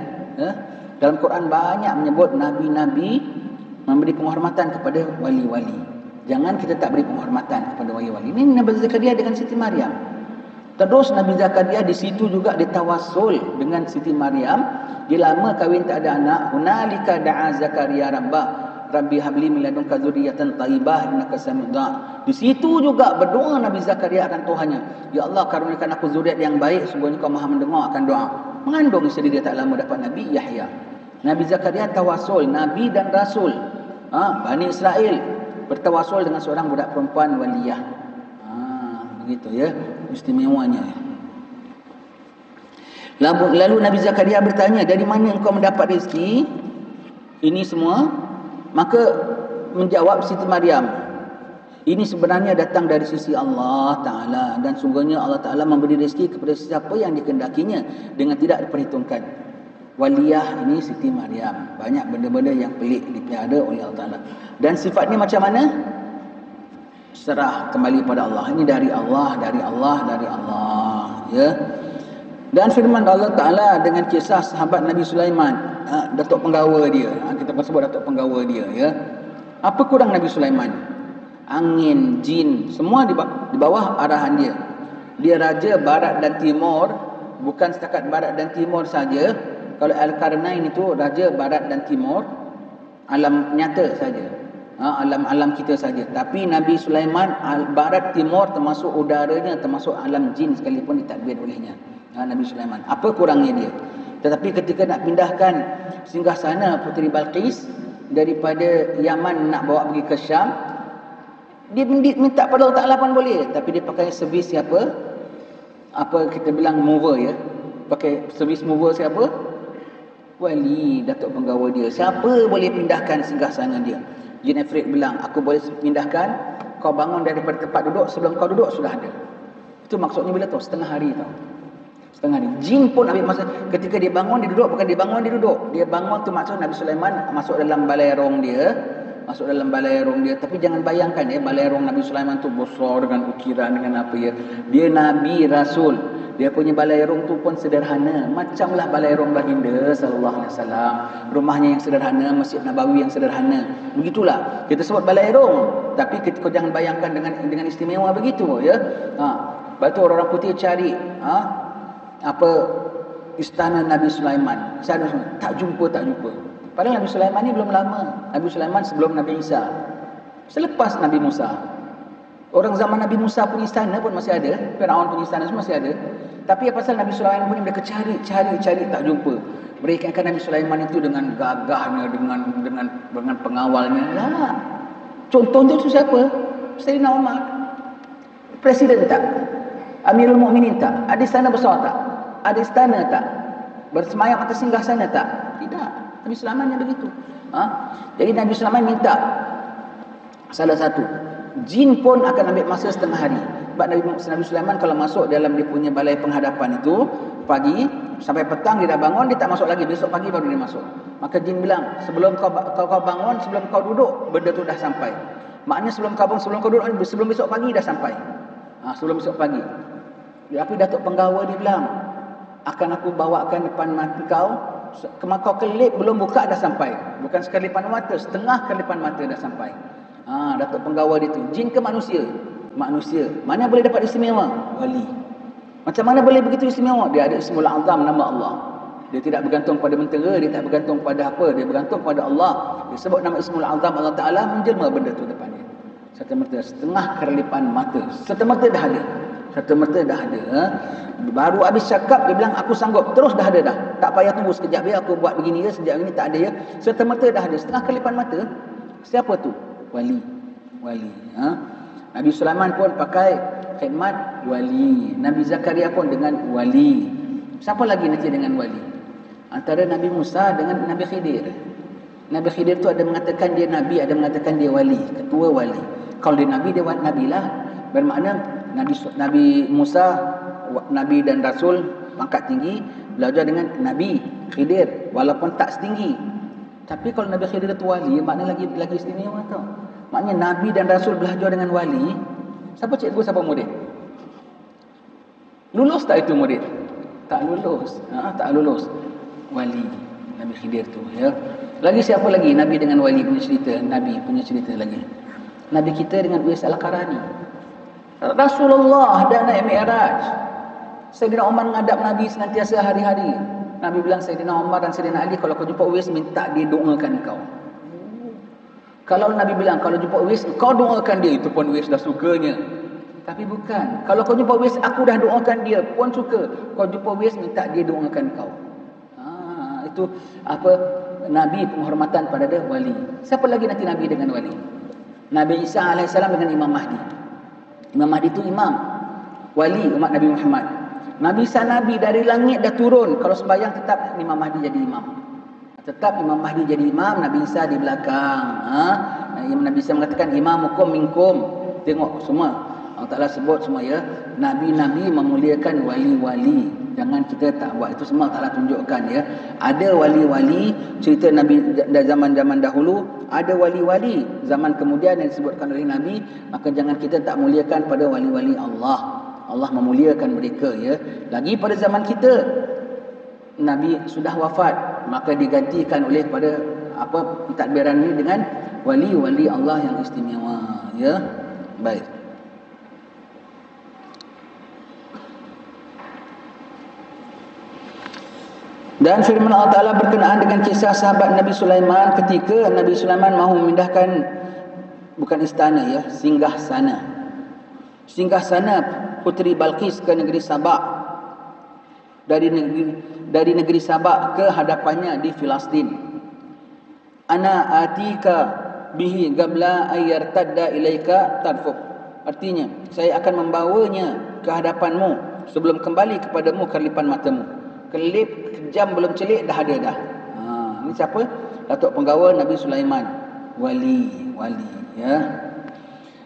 Dalam Quran banyak menyebut nabi-nabi memberi penghormatan kepada wali-wali. Jangan kita tak beri penghormatan kepada wali-wali. Ini Nabi Zakaria dengan Siti Maryam. Terus Nabi Zakaria di situ juga ditawassul dengan Siti Maryam. Dia lama kahwin tak ada anak. Hunalika da'a Zakaria rabbah Rabbi habli min ladunka dzurriyyatan thayyibah innaka sami'ud du'a. Di situ juga berdoa Nabi Zakaria akan Tuhannya, ya Allah karuniakan aku zuriat yang baik, sungguhnya kau Maha mendengar akan doa. Mengandung isteri dia tak lama dapat Nabi Yahya. Nabi Zakaria tawassul, nabi dan rasul. Bani Israel bertawassul dengan seorang budak perempuan waliyah. Begitu, ya, istimewanya. Lalu Nabi Zakaria bertanya, dari mana engkau mendapat rezeki ini semua? Maka menjawab Siti Maryam, ini sebenarnya datang dari sisi Allah Ta'ala, dan sungguhnya Allah Ta'ala memberi rezeki kepada siapa yang dikehendakinya dengan tidak diperhitungkan. Waliyah ini Siti Maryam. Banyak benda-benda yang pelik dipelihara oleh Allah Ta'ala. Dan sifatnya macam mana? Serah kembali pada Allah. Ini dari Allah, ya. Dan firman Allah Ta'ala dengan kisah sahabat Nabi Sulaiman, datuk penggawa dia. Kita pun sebut datuk penggawa dia, ya. Apa kurang Nabi Sulaiman? Angin, jin, semua di bawah arahan dia. Dia raja barat dan timur. Bukan setakat barat dan timur saja. Kalau Al-Qarnain itu raja barat dan timur, alam nyata saja. Alam-alam kita saja. Tapi Nabi Sulaiman barat timur termasuk udaranya, termasuk alam jin sekalipun ditadbir olehnya. Nabi Sulaiman. Apa kurangnya dia? Tetapi ketika nak pindahkan singgasana Puteri Balqis daripada Yaman nak bawa pergi ke Syam, dia minta pada Allah Ta'ala pun boleh. Tapi dia pakai servis siapa? Apa kita bilang mover ya. Pakai servis mover siapa? Wali, Datuk Penggawa dia. Siapa boleh pindahkan singgasana dia? Jin Ifrit bilang, aku boleh pindahkan, kau bangun daripada tempat duduk, sebelum kau duduk sudah ada. Itu maksudnya bila tu? Setengah hari tau. Setengah hari. Jin pun ambil masa, ketika dia bangun, dia duduk, bukan dia bangun, dia duduk. Dia bangun tu maksud Nabi Sulaiman masuk dalam balerong dia. Masuk dalam balerong dia. Tapi jangan bayangkan ya, balerong Nabi Sulaiman tu besar dengan ukiran, dengan apa ya. Dia Nabi, Rasul. Dia punya balerong tu pun sederhana. Macamlah balerong baginda sallallahu alaihi wasallam. Rumahnya yang sederhana, Masjid Nabawi yang sederhana. Begitulah. Kita sebut balerong, tapi kau jangan bayangkan dengan istimewa begitu ya. Lepas tu orang putih cari apa istana Nabi Sulaiman. Tak jumpa. Padahal Nabi Sulaiman ni belum lama. Nabi Sulaiman sebelum Nabi Isa. Selepas Nabi Musa. Orang zaman Nabi Musa punya istana pun masih ada. Firaun punya istana pun masih ada. Tapi apa pasal Nabi Sulaiman punya mereka cari tak jumpa. Mereka akan Nabi Sulaiman itu dengan gagahnya, dengan pengawalnya. Lah. Contohnya itu siapa? Sayyidina Umar. Presiden tak? Amirul Mukminin tak? Ada istana besar tak? Ada istana tak? Bersemayam atas singgasana tak? Tidak. Nabi Sulaiman yang begitu. Jadi Nabi Sulaiman minta salah satu, jin pun akan ambil masa setengah hari. Sebab Nabi Sulaiman kalau masuk dalam dia punya balai penghadapan itu pagi sampai petang dia dah bangun, dia tak masuk lagi, besok pagi baru dia masuk. Maka jin bilang, sebelum kau bangun, sebelum kau duduk, benda tu dah sampai. Maknanya sebelum kau duduk, sebelum besok pagi dah sampai. Sebelum besok pagi. Tapi Datuk Penggawa dia bilang, akan aku bawakan depan mata kau kelip belum buka dah sampai. Bukan sekelipan mata, setengah kelipan mata dah sampai. Datuk Penggawa dia tu, jin ke manusia? Manusia. Mana boleh dapat istimewa? Wali. Macam mana boleh begitu istimewa? Dia ada Ismul Azam, nama Allah. Dia tidak bergantung pada mentera, dia tak bergantung pada apa, dia bergantung pada Allah. Dia sebut nama Ismul Azam, Allah Ta'ala menjelma benda tu depan dia. Serta-merta setengah kelipan mata. Serta-merta dah ada. Serta-merta dah ada. Baru habis cakap dia bilang aku sanggup. Terus dah ada dah. Tak payah tunggu sekejap ya, aku buat begini ya, sekejap ini tak ada ya. Serta-merta dah ada. Setengah kelipan mata. Siapa tu? Wali. Nabi Sulaiman pun pakai khidmat wali. Nabi Zakaria pun dengan wali. Siapa lagi nanti dengan wali? Antara Nabi Musa dengan Nabi Khidir. Nabi Khidir tu ada mengatakan dia Nabi, ada mengatakan dia wali, ketua wali. Kalau dia Nabi, dia Nabi lah. Bermakna Nabi Musa, Nabi dan Rasul pangkat tinggi, belajar dengan Nabi Khidir walaupun tak setinggi. Tapi kalau Nabi Khidir itu wali, maknanya lagi istimewa tau. Maknanya Nabi dan Rasul belajar dengan wali. Siapa cikgu, siapa murid? Lulus tak itu murid? Tak lulus. Tak lulus. Wali Nabi Khidir tu ya. Lagi siapa lagi Nabi dengan wali punya cerita? Nabi punya cerita lagi. Nabi kita dengan Uwais Al-Qarani. Rasulullah dah naik Mi'raj. Sayyidina Umar menghadap Nabi senantiasa hari-hari. Nabi bilang Sayyidina Umar dan Sayyidina Ali, kalau kau jumpa Uwais, minta dia doakan kau. Kalau Nabi bilang, kalau jumpa Uwais, kau doakan dia, itu pun Uwais dah sukanya. Tapi bukan. Kalau kau jumpa Uwais, aku dah doakan dia, pun suka. Kau jumpa Uwais, minta dia doakan kau. Itu apa? Nabi penghormatan pada dia wali. Siapa lagi nanti Nabi dengan wali? Nabi Isa AS dengan Imam Mahdi. Imam Mahdi itu imam, wali umat Nabi Muhammad. Nabi Isa Nabi dari langit dah turun. Kalau sembahyang tetap Imam Mahdi jadi imam. Tetap Imam Mahdi jadi imam, Nabi Isa di belakang. Nabi Isa mengatakan imamukum minkum. Tengok semua Allah Ta'ala sebut semua ya. Nabi-Nabi memuliakan wali-wali. Jangan kita tak buat. Itu semua Allah Ta'ala tunjukkan ya. Ada wali-wali cerita Nabi zaman-zaman dahulu. Ada wali-wali zaman kemudian yang disebutkan oleh Nabi. Maka jangan kita tak muliakan pada wali-wali Allah. Allah memuliakan mereka ya. Lagi pada zaman kita, Nabi sudah wafat, maka digantikan oleh pada pentadbiran ini dengan wali-wali Allah yang istimewa ya. Baik. Dan firman Allah Ta'ala berkenaan dengan kisah sahabat Nabi Sulaiman ketika Nabi Sulaiman mahu memindahkan, bukan istana ya, singgah sana Puteri Balqis ke negeri Sabak, dari negeri Sabak ke hadapannya di Filastin. Ana atika bihi qabla ayyartadda ilaika tarfuk. Artinya, saya akan membawanya ke hadapanmu sebelum kembali kepadamu kerlipan matamu. Kejam belum celik dah ada dah. Ini siapa? Datuk Penggawa Nabi Sulaiman. Wali ya.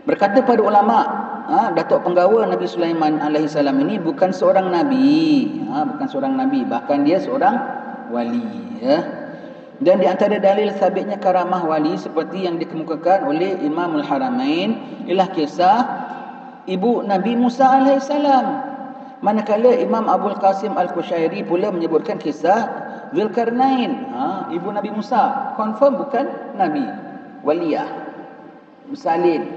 Berkata para ulama, Datuk Penggawa Nabi Sulaiman alaihi salam ini bukan seorang nabi, bahkan dia seorang wali ya. Dan di antara dalil sabitnya karamah wali seperti yang dikemukakan oleh Imamul Haramain ialah kisah ibu Nabi Musa alaihi salam. Manakala Imam Abul Qasim Al-Qushairi pula menyebutkan kisah Zulkarnain, ibu Nabi Musa, confirm bukan nabi, waliyah, bersalin.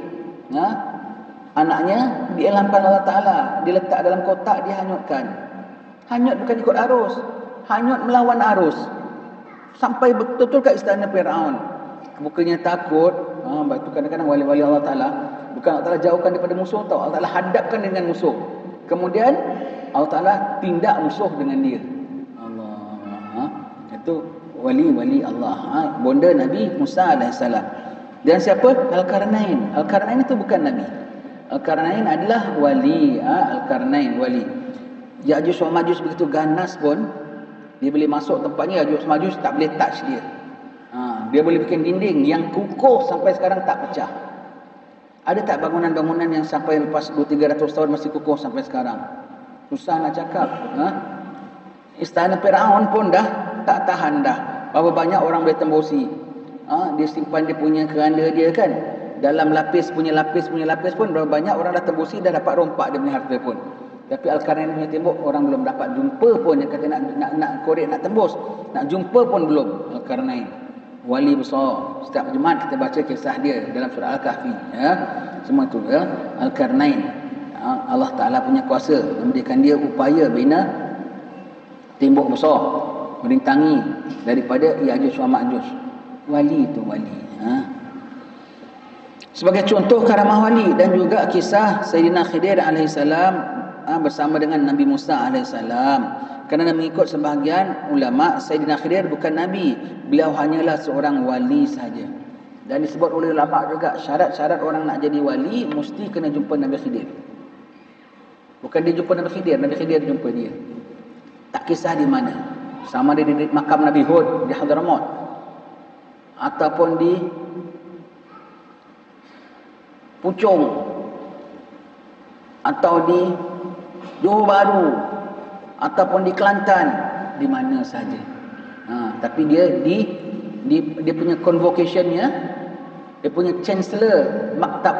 Anaknya diilhamkan Allah Ta'ala, diletak dalam kotak, dihanyutkan. Hanyut bukan ikut arus, hanyut melawan arus, sampai betul-betul ke istana Fir'aun. Bukannya takut, itu kadang-kadang wali-wali Allah Ta'ala, bukan Allah Ta'ala jauhkan daripada musuh tau, Allah Ta'ala hadapkan dengan musuh, kemudian Allah Ta'ala tindak musuh dengan dia. Allah, itu wali-wali Allah, bonda Nabi Musa AS. Dan siapa? Al-Qarnain. Al-Qarnain itu bukan nabi, Al-Qarnain adalah wali. Al-Qarnain wali. Ya'juj wa Ma'juj begitu ganas pun dia boleh masuk tempatnya. Ya'juj wa Ma'juj tak boleh touch dia. Dia boleh bikin dinding yang kukuh sampai sekarang tak pecah. Ada tak bangunan-bangunan yang sampai lepas 200-300 tahun masih kukuh sampai sekarang? Susah nak cakap. Istana Fir'aun pun dah tak tahan dah. Berapa banyak orang boleh tembusi. Dia simpan dia punya keranda dia kan, dalam lapis punya lapis pun berapa banyak orang dah tembusi, dah dapat rompak dia punya harta pun. Tapi Al-Qarnain punya tembok orang belum dapat jumpa pun. Dia kata nak korek, nak tembus, nak jumpa pun belum. Al-Qarnain wali besar. Setiap Jumaat kita baca kisah dia dalam surah Al-Kahfi ya. Semua tu ya. Al-Qarnain, Allah Ta'ala punya kuasa memberikan dia upaya bina tembok besar merintangi daripada Ya'juj wa Ma'juj. Wali itu wali. Sebagai contoh karamah wali dan juga kisah Sayyidina Khidir alaihissalam bersama dengan Nabi Musa alaihissalam. Kerana mengikut sebahagian ulama, Sayyidina Khidir bukan nabi, beliau hanyalah seorang wali sahaja. Dan disebut oleh ulama juga, syarat-syarat orang nak jadi wali mesti kena jumpa Nabi Khidir. Bukan dia jumpa Nabi Khidir, Nabi Khidir jumpa dia. Tak kisah di mana, sama dia di makam Nabi Hud di Hadramaut, ataupun di Puchong, atau di Johor Bahru, ataupun di Kelantan, di mana saja. Tapi dia dia punya convocationnya, dia punya chancellor maktab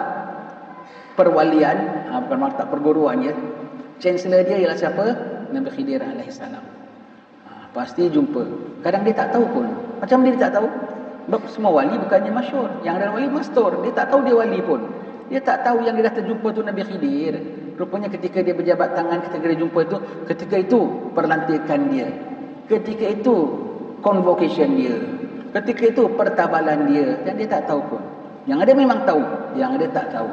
perwalian, bukan maktab perguruan ya. Chancellor dia ialah siapa? Nabi Khidir alaihissalam. Pasti jumpa. Kadang dia tak tahu pun. Macam dia tak tahu. Semua wali bukannya masyhur. Yang ada wali mastur. Dia tak tahu dia wali pun. Dia tak tahu yang dia dah terjumpa tu Nabi Khidir. Rupanya ketika dia berjabat tangan, ketika dia jumpa tu, ketika itu perlantikan dia, ketika itu convocation dia, ketika itu pertabalan dia. Dan dia tak tahu pun. Yang ada memang tahu, yang ada tak tahu.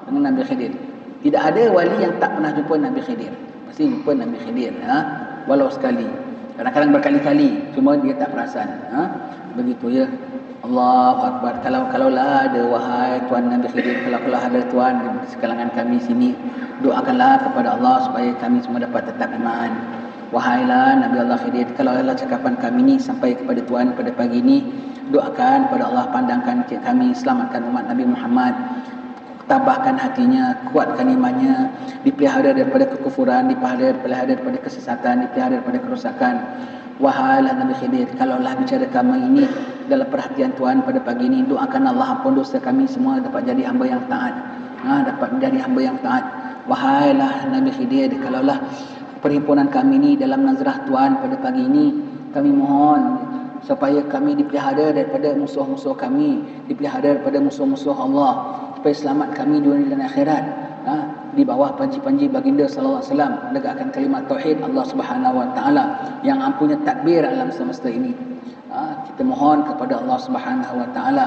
Dengan Nabi Khidir. Tidak ada wali yang tak pernah jumpa Nabi Khidir. Pasti jumpa Nabi Khidir. Walau sekali. Kadang-kadang berkali-kali. Cuma dia tak perasan. Begitu ya. Allahu Akbar. Kalaulah ada, wahai Tuan Nabi Khidir, kalau ada Tuan di sekalangan kami sini, doakanlah kepada Allah supaya kami semua dapat tetap iman. Wahailah Nabi Allah Khidir, kalau Allah cakapan kami ni sampai kepada Tuan pada pagi ni, doakan kepada Allah, pandangkan kami, selamatkan umat Nabi Muhammad, tabahkan hatinya, kuatkan imannya, dipelihara daripada kekufuran, dipelihara daripada kesesatan, dipelihara daripada kerosakan. Wahailah Nabi Khidir, kalaulah bicara kami ini dalam perhatian Tuhan pada pagi ini, doakan Allah ampun dosa kami semua, dapat jadi hamba yang taat. Dapat menjadi hamba yang taat. Wahailah Nabi Khidir, kalaulah perhimpunan kami ini dalam nazrah Tuhan pada pagi ini, kami mohon supaya kami dipelihara daripada musuh-musuh kami, dipelihara daripada musuh-musuh Allah, supaya selamat kami dunia dan akhirat. di bawah panji-panji baginda sallallahu alaihi wasallam, menegakkan kalimat tauhid Allah Subhanahu wa taala yang ampunya tadbir alam semesta ini. Kita mohon kepada Allah Subhanahu wa taala,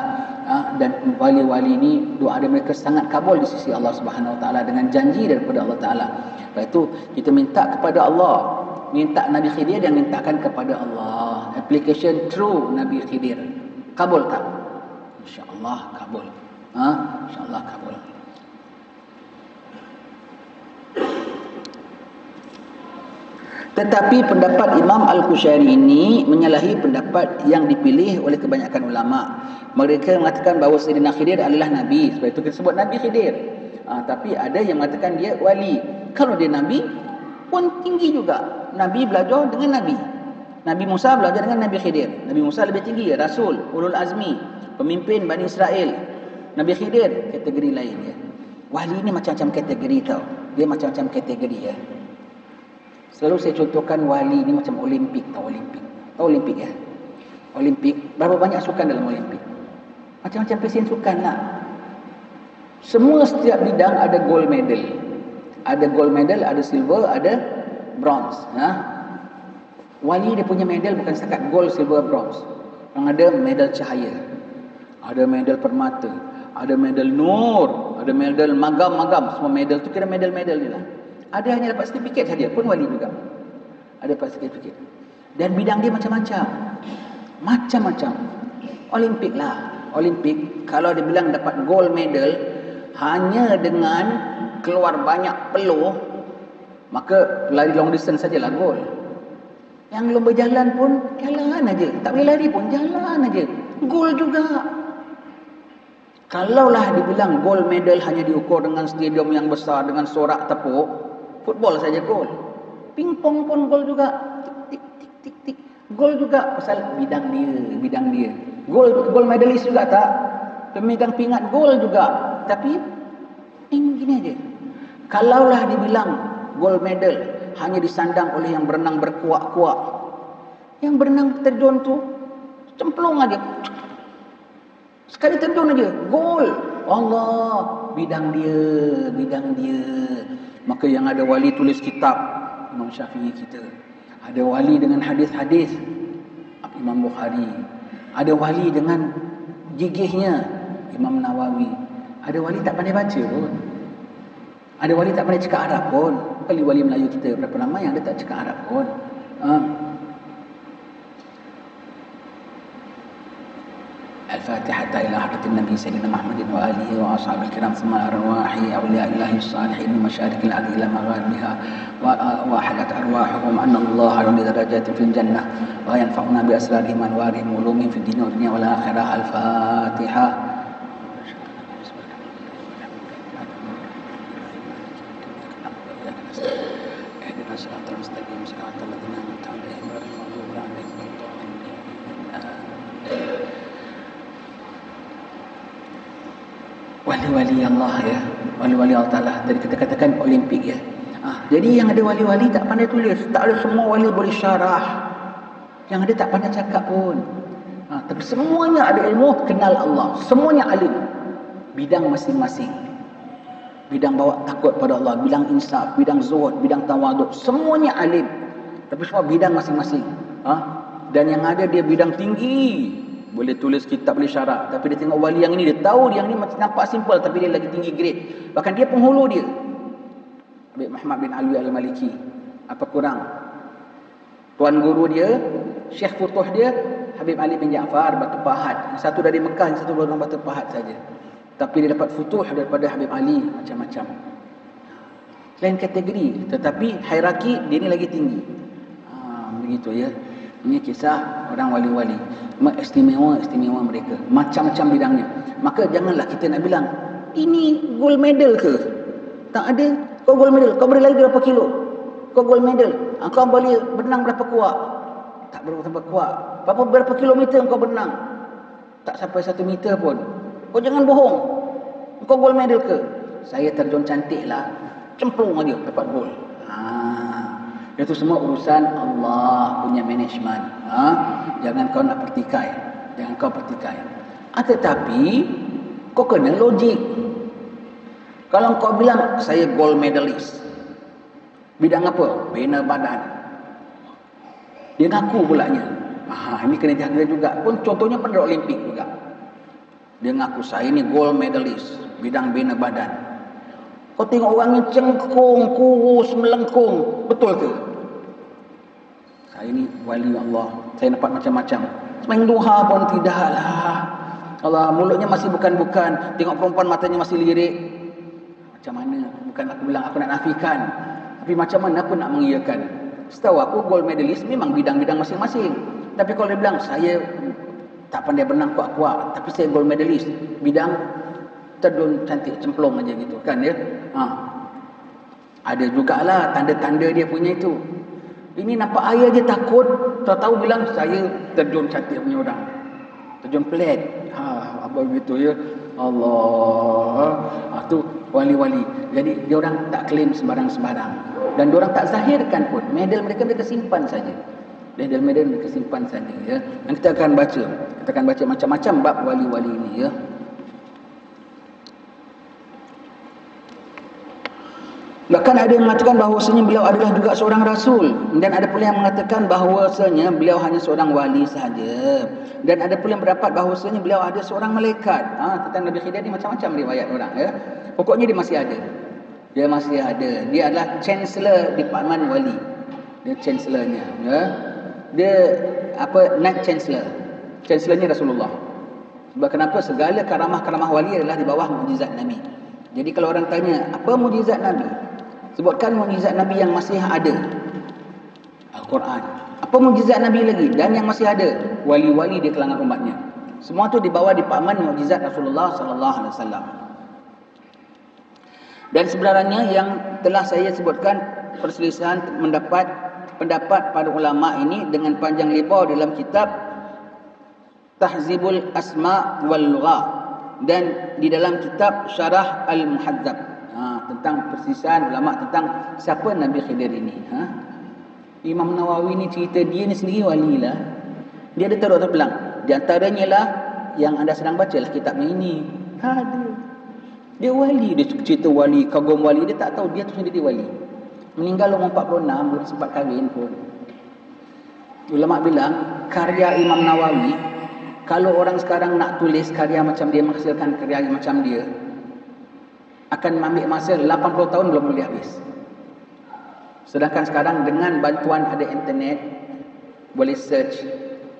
dan wali-wali ini doa mereka sangat kabul di sisi Allah Subhanahu wa taala dengan janji daripada Allah taala. Lepas itu kita minta kepada Allah, minta Nabi Khidir dan mintakan kepada Allah. Application through Nabi Khidir. Kabul tak? Insya-Allah kabul. Insya-Allah kabul. Tetapi pendapat Imam Al-Qushayri ini menyalahi pendapat yang dipilih oleh kebanyakan ulama. Mereka mengatakan bahawa Sayyidina Khidir adalah Nabi. Sebab itu kita sebut Nabi Khidir. Tapi ada yang mengatakan dia wali. Kalau dia Nabi pun tinggi juga. Nabi belajar dengan Nabi. Nabi Musa belajar dengan Nabi Khidir. Nabi Musa lebih tinggi, Rasul, Ulul Azmi, pemimpin Bani Israel. Nabi Khidir kategori lain ya. Wali ni macam-macam kategori tau. Dia macam-macam kategori ya. Selalu saya contohkan wali ni macam Olimpik tau, Olimpik. Tahu Olimpik ya? Olimpik, berapa banyak sukan dalam Olimpik? Macam-macam presiden sukan lah. Semua setiap bidang ada gold medal. Ada gold medal, ada silver, ada bronze. Wali dia punya medal bukan setakat gold, silver, bronze. Yang ada medal cahaya, ada medal permata, ada medal nur, ada medal magam-magam. Semua medal tu kira medal-medal dia lah. Ada hanya dapat sertifikat saja pun wali juga. Ada dapat sertifikat. Dan bidang dia macam-macam. Macam-macam. Olimpik lah. Olimpik kalau dia bilang dapat gold medal hanya dengan keluar banyak peluh, maka lari long distance sajalah gold. Yang lomba jalan pun jalan aja, tak boleh lari pun jalan aja, gold juga. Kalaulah dibilang gold medal hanya diukur dengan stadium yang besar dengan sorak tepuk, football saja gold. Pingpong pun gold juga. Tik tik tik tik. Gold juga pasal bidang dia. Gold medalist juga tak? Pemegang pingat gold juga. Tapi gini aja. Kalaulah dibilang gold medal hanya disandang oleh yang berenang berkuak-kuak. Yang berenang terjun tu cemplung aja. Sekali terjun aja, gold. Allah, bidang dia. Maka yang ada wali tulis kitab, Imam Syafi'i kita. Ada wali dengan hadis-hadis, Imam Bukhari. Ada wali dengan gigihnya, Imam Nawawi. Ada wali tak pandai baca pun. Ada wali tak pandai cakap Arab pun. Wali-wali Melayu kita berapa ramai yang dia tak cakap Arab pun. الفاتحة إلى حضرة النبي سيدنا محمد وآله وأصحابه الكرام ثم أرواح أولياء الله الصالحين من مشارق الأرض إلى مغاربها وحلت أرواحهم أن الله لهم درجات في الجنة وينفعنا بأسرارهم وأنوارهم وعلومهم في الدين والدنيا والآخرة. الفاتحة. اهدنا الصراط المستقيم صراط الذين أنعمت عليهم غير المغضوب عليهم ولا الضالين. Wali-wali Allah ya, wali-wali Allah Ta'ala. Tadi kita katakan Olimpik ya. Jadi yang ada wali-wali tak pandai tulis. Tak ada semua wali boleh syarah. Yang ada tak pandai cakap pun. Tapi semuanya ada ilmu, kenal Allah. Semuanya alim. Bidang masing-masing. Bidang bawa takut pada Allah, bidang insaf, bidang zuhud, bidang tawaduk. Semuanya alim. Tapi semua bidang masing-masing. Dan yang ada dia bidang tinggi. Boleh tulis kitab, boleh syarah. Tapi dia tengok wali yang ini, dia tahu yang ini macam nampak simple, tapi dia lagi tinggi grade. Bahkan dia penghulu dia. Habib Muhammad bin Alwi Al-Maliki. Apa kurang? Tuan guru dia, Syekh Futuh dia, Habib Ali bin Ja'far Batu Pahat. Satu dari Mekah, satu dari Batu Pahat saja. Tapi dia dapat futuh daripada Habib Ali, macam-macam. Lain kategori, tetapi hierarki dia ni lagi tinggi. Begitu ya. Ini kisah orang wali-wali. Istimewa mereka. Macam-macam bidangnya. Maka janganlah kita nak bilang, ini gold medal ke? Tak ada. Kau gold medal. Kau boleh lari berapa kilo? Kau gold medal. Kau boleh berenang berapa kuat? Tak berapa kuat. Berapa kilometer kau berenang? Tak sampai 1 meter pun. Kau jangan bohong. Kau gold medal ke? Saya terjun cantik lah. Cemplung aja dapat gold. Itu semua urusan Allah punya management. Jangan kau nak pertikai. Tetapi kau kena logik. Kalau kau bilang saya gold medalist, bidang apa? Bina badan. Dia ngaku pulanya. Ini kena jaga juga. Pun contohnya pada Olimpik juga. Dia ngaku saya ni gold medalist, bidang bina badan. Kau tengok orangnya cengkung, kurus, melengkung. Betul ke? Saya ni wali Allah. Saya dapat macam-macam. Semain duha pun tidaklah. Allah, mulutnya masih bukan-bukan. Tengok perempuan matanya masih lirik. Macam mana? Bukan aku bilang aku nak nafikan. Tapi macam mana aku nak mengiyakan? Setahu aku gold medalist memang bidang-bidang masing-masing. Tapi kalau dia bilang saya tak pandai berenang kuat-kuat, tapi saya gold medalist, bidang terjun cantik cemplung aja gitu kan ya. Ada jugalah tanda-tanda dia punya itu. Ini nampak ayah dia takut, tahu-tahu bilang saya terjun cantik punya orang. Terjun pelat. Apa gitu ya. Allah. Tu wali-wali. Jadi dia orang tak claim sembarang-sembarang. Dan dia orang tak zahirkan pun. Medal mereka simpan saja. Medal mereka simpan saja ya. Dan kita akan baca. Kita akan baca macam-macam bab wali-wali ini ya. Bahkan ada yang mengatakan bahawasanya beliau adalah juga seorang rasul, dan ada pula yang mengatakan bahawasanya beliau hanya seorang wali sahaja, dan ada pula yang berpendapat bahawasanya beliau ada seorang malaikat. Tentang Nabi Khidir ni macam-macam riwayat orang ya. Pokoknya dia masih ada. Dia masih ada. Dia adalah chancellor department wali. Dia chancellornya ya. Dia Knight Chancellor. Chancellornya Rasulullah. Sebab kenapa? Segala karamah-karamah wali adalah di bawah mukjizat Nabi. Jadi kalau orang tanya, apa mukjizat Nabi? Sebutkan mukjizat Nabi yang masih ada. Al-Quran. Apa mukjizat Nabi lagi? Dan yang masih ada, wali-wali di kalangan umatnya. Semua tu di bawah departmen mukjizat Rasulullah sallallahu alaihi wasallam. Dan sebenarnya yang telah saya sebutkan perselisihan pendapat para ulama ini dengan panjang lebar dalam kitab Tahzibul Asma' wal Lugha dan di dalam kitab Syarah Al-Muhadzab. Tentang perselisihan ulama tentang siapa Nabi Khidir ini. Imam Nawawi ni cerita dia ni sendiri wali lah. Dia ada taruh bilang, di antaranya lah yang anda sedang baca lah kitabnya ini. Dia wali, dia cerita wali, kagum wali, dia tak tahu dia tu sendiri wali. Meninggal umur 46, belum sempat kahwin pun. Ulama bilang karya Imam Nawawi, kalau orang sekarang nak tulis karya macam dia, menghasilkan karya macam dia, akan ambil masa 80 tahun belum boleh habis. Sedangkan sekarang dengan bantuan ada internet, boleh search,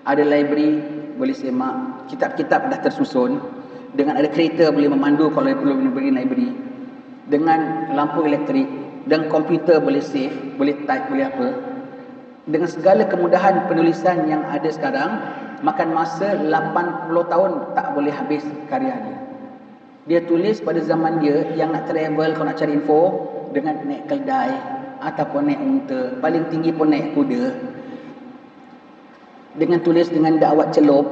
ada library, boleh semak, kitab-kitab dah tersusun, dengan ada kereta boleh memandu kalau perlu beri library, dengan lampu elektrik, dan komputer boleh save, boleh type, boleh apa. Dengan segala kemudahan penulisan yang ada sekarang, makan masa 80 tahun tak boleh habis karya dia. Dia tulis pada zaman dia yang nak travel, kalau nak cari info, dengan naik keldai ataupun naik unta, paling tinggi pun naik kuda, dengan tulis dengan dakwat celup,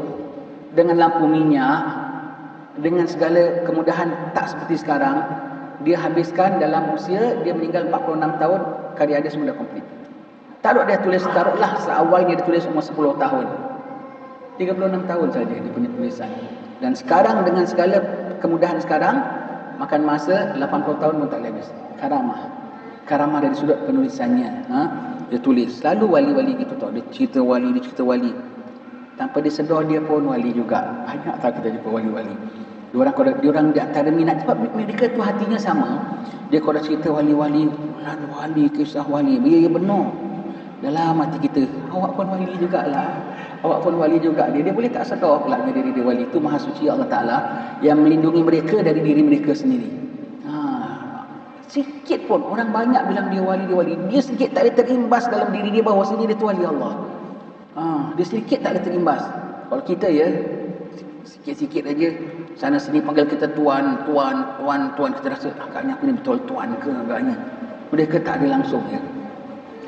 dengan lampu minyak, dengan segala kemudahan tak seperti sekarang. Dia habiskan dalam usia, dia meninggal 46 tahun, karya dia semua dah komplit. Taruh dia tulis, taruhlah seawalnya dia tulis umur 10 tahun, 36 tahun saja dia punya tulisan. Dan sekarang dengan segala kemudahan sekarang, makan masa 80 tahun pun tak habis. Karamah dari sudut penulisannya. Dia tulis. Selalu wali-wali gitu tau. Dia cerita wali. Tanpa dia sedar dia pun wali juga. Banyak tak kita jumpa wali-wali. Diorang di antara minat. Sebab mereka tu hatinya sama. Dia kalau cerita wali-wali, kisah wali. Ya benar. Dalam hati kita, awak pun wali jugalah. Awak pun wali juga. Dia boleh tak sedar pula diri dia wali. Itu maha suci Allah Ta'ala yang melindungi mereka dari diri mereka sendiri. Sikit pun orang banyak bilang dia wali. Dia sedikit tak ada terimbas dalam diri dia bahawa sini dia tu wali Allah. Dia sedikit tak ada terimbas. Kalau kita ya, sikit-sikit aja sana sini panggil kita tuan, kita rasa agaknya aku ni betul tuan ke agaknya. Mereka tak ada langsung ya.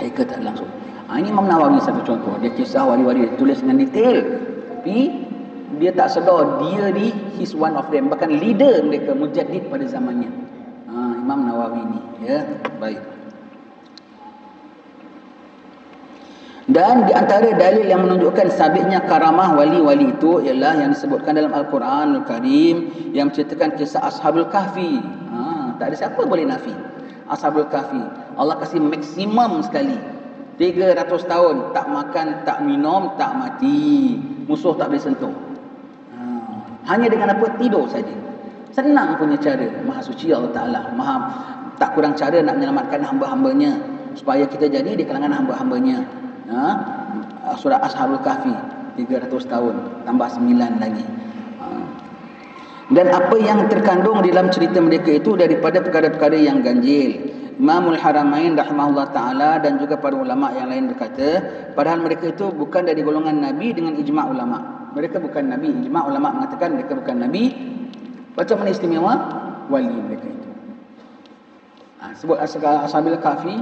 Mereka tak ada langsung. Ini Imam Nawawi satu contoh. Dia kisah wali-wali, dia tulis dengan detail. Tapi dia tak sedar dia ni he's one of them. Bahkan leader mereka, mujaddid pada zamannya. Imam Nawawi ni ya. Baik. Dan di antara dalil yang menunjukkan sabitnya karamah wali-wali itu ialah yang disebutkan dalam Al-Quran Al-Karim yang menceritakan kisah Ashabul Kahfi. Tak ada siapa boleh nafi. Ashabul Kahfi, Allah kasih maksimum sekali 300 tahun, tak makan, tak minum, tak mati, musuh tak boleh sentuh. Hanya dengan apa? Tidur saja. Senang punya cara. Maha suci Allah Ta'ala, maha tak kurang cara nak menyelamatkan hamba-hambanya supaya kita jadi di kalangan hamba-hambanya. Surah Ashabul Kahfi 300 tahun tambah 9 lagi. Dan apa yang terkandung dalam cerita mereka itu daripada perkara-perkara yang ganjil. Imamul Haramain rahimahullah ta'ala dan juga para ulama yang lain berkata, padahal mereka itu bukan dari golongan Nabi dengan ijma' ulama. Mereka bukan Nabi. Ijma' ulama mengatakan mereka bukan Nabi. Macam mana istimewa? Wali mereka itu. Sebut Ashabul Kahfi,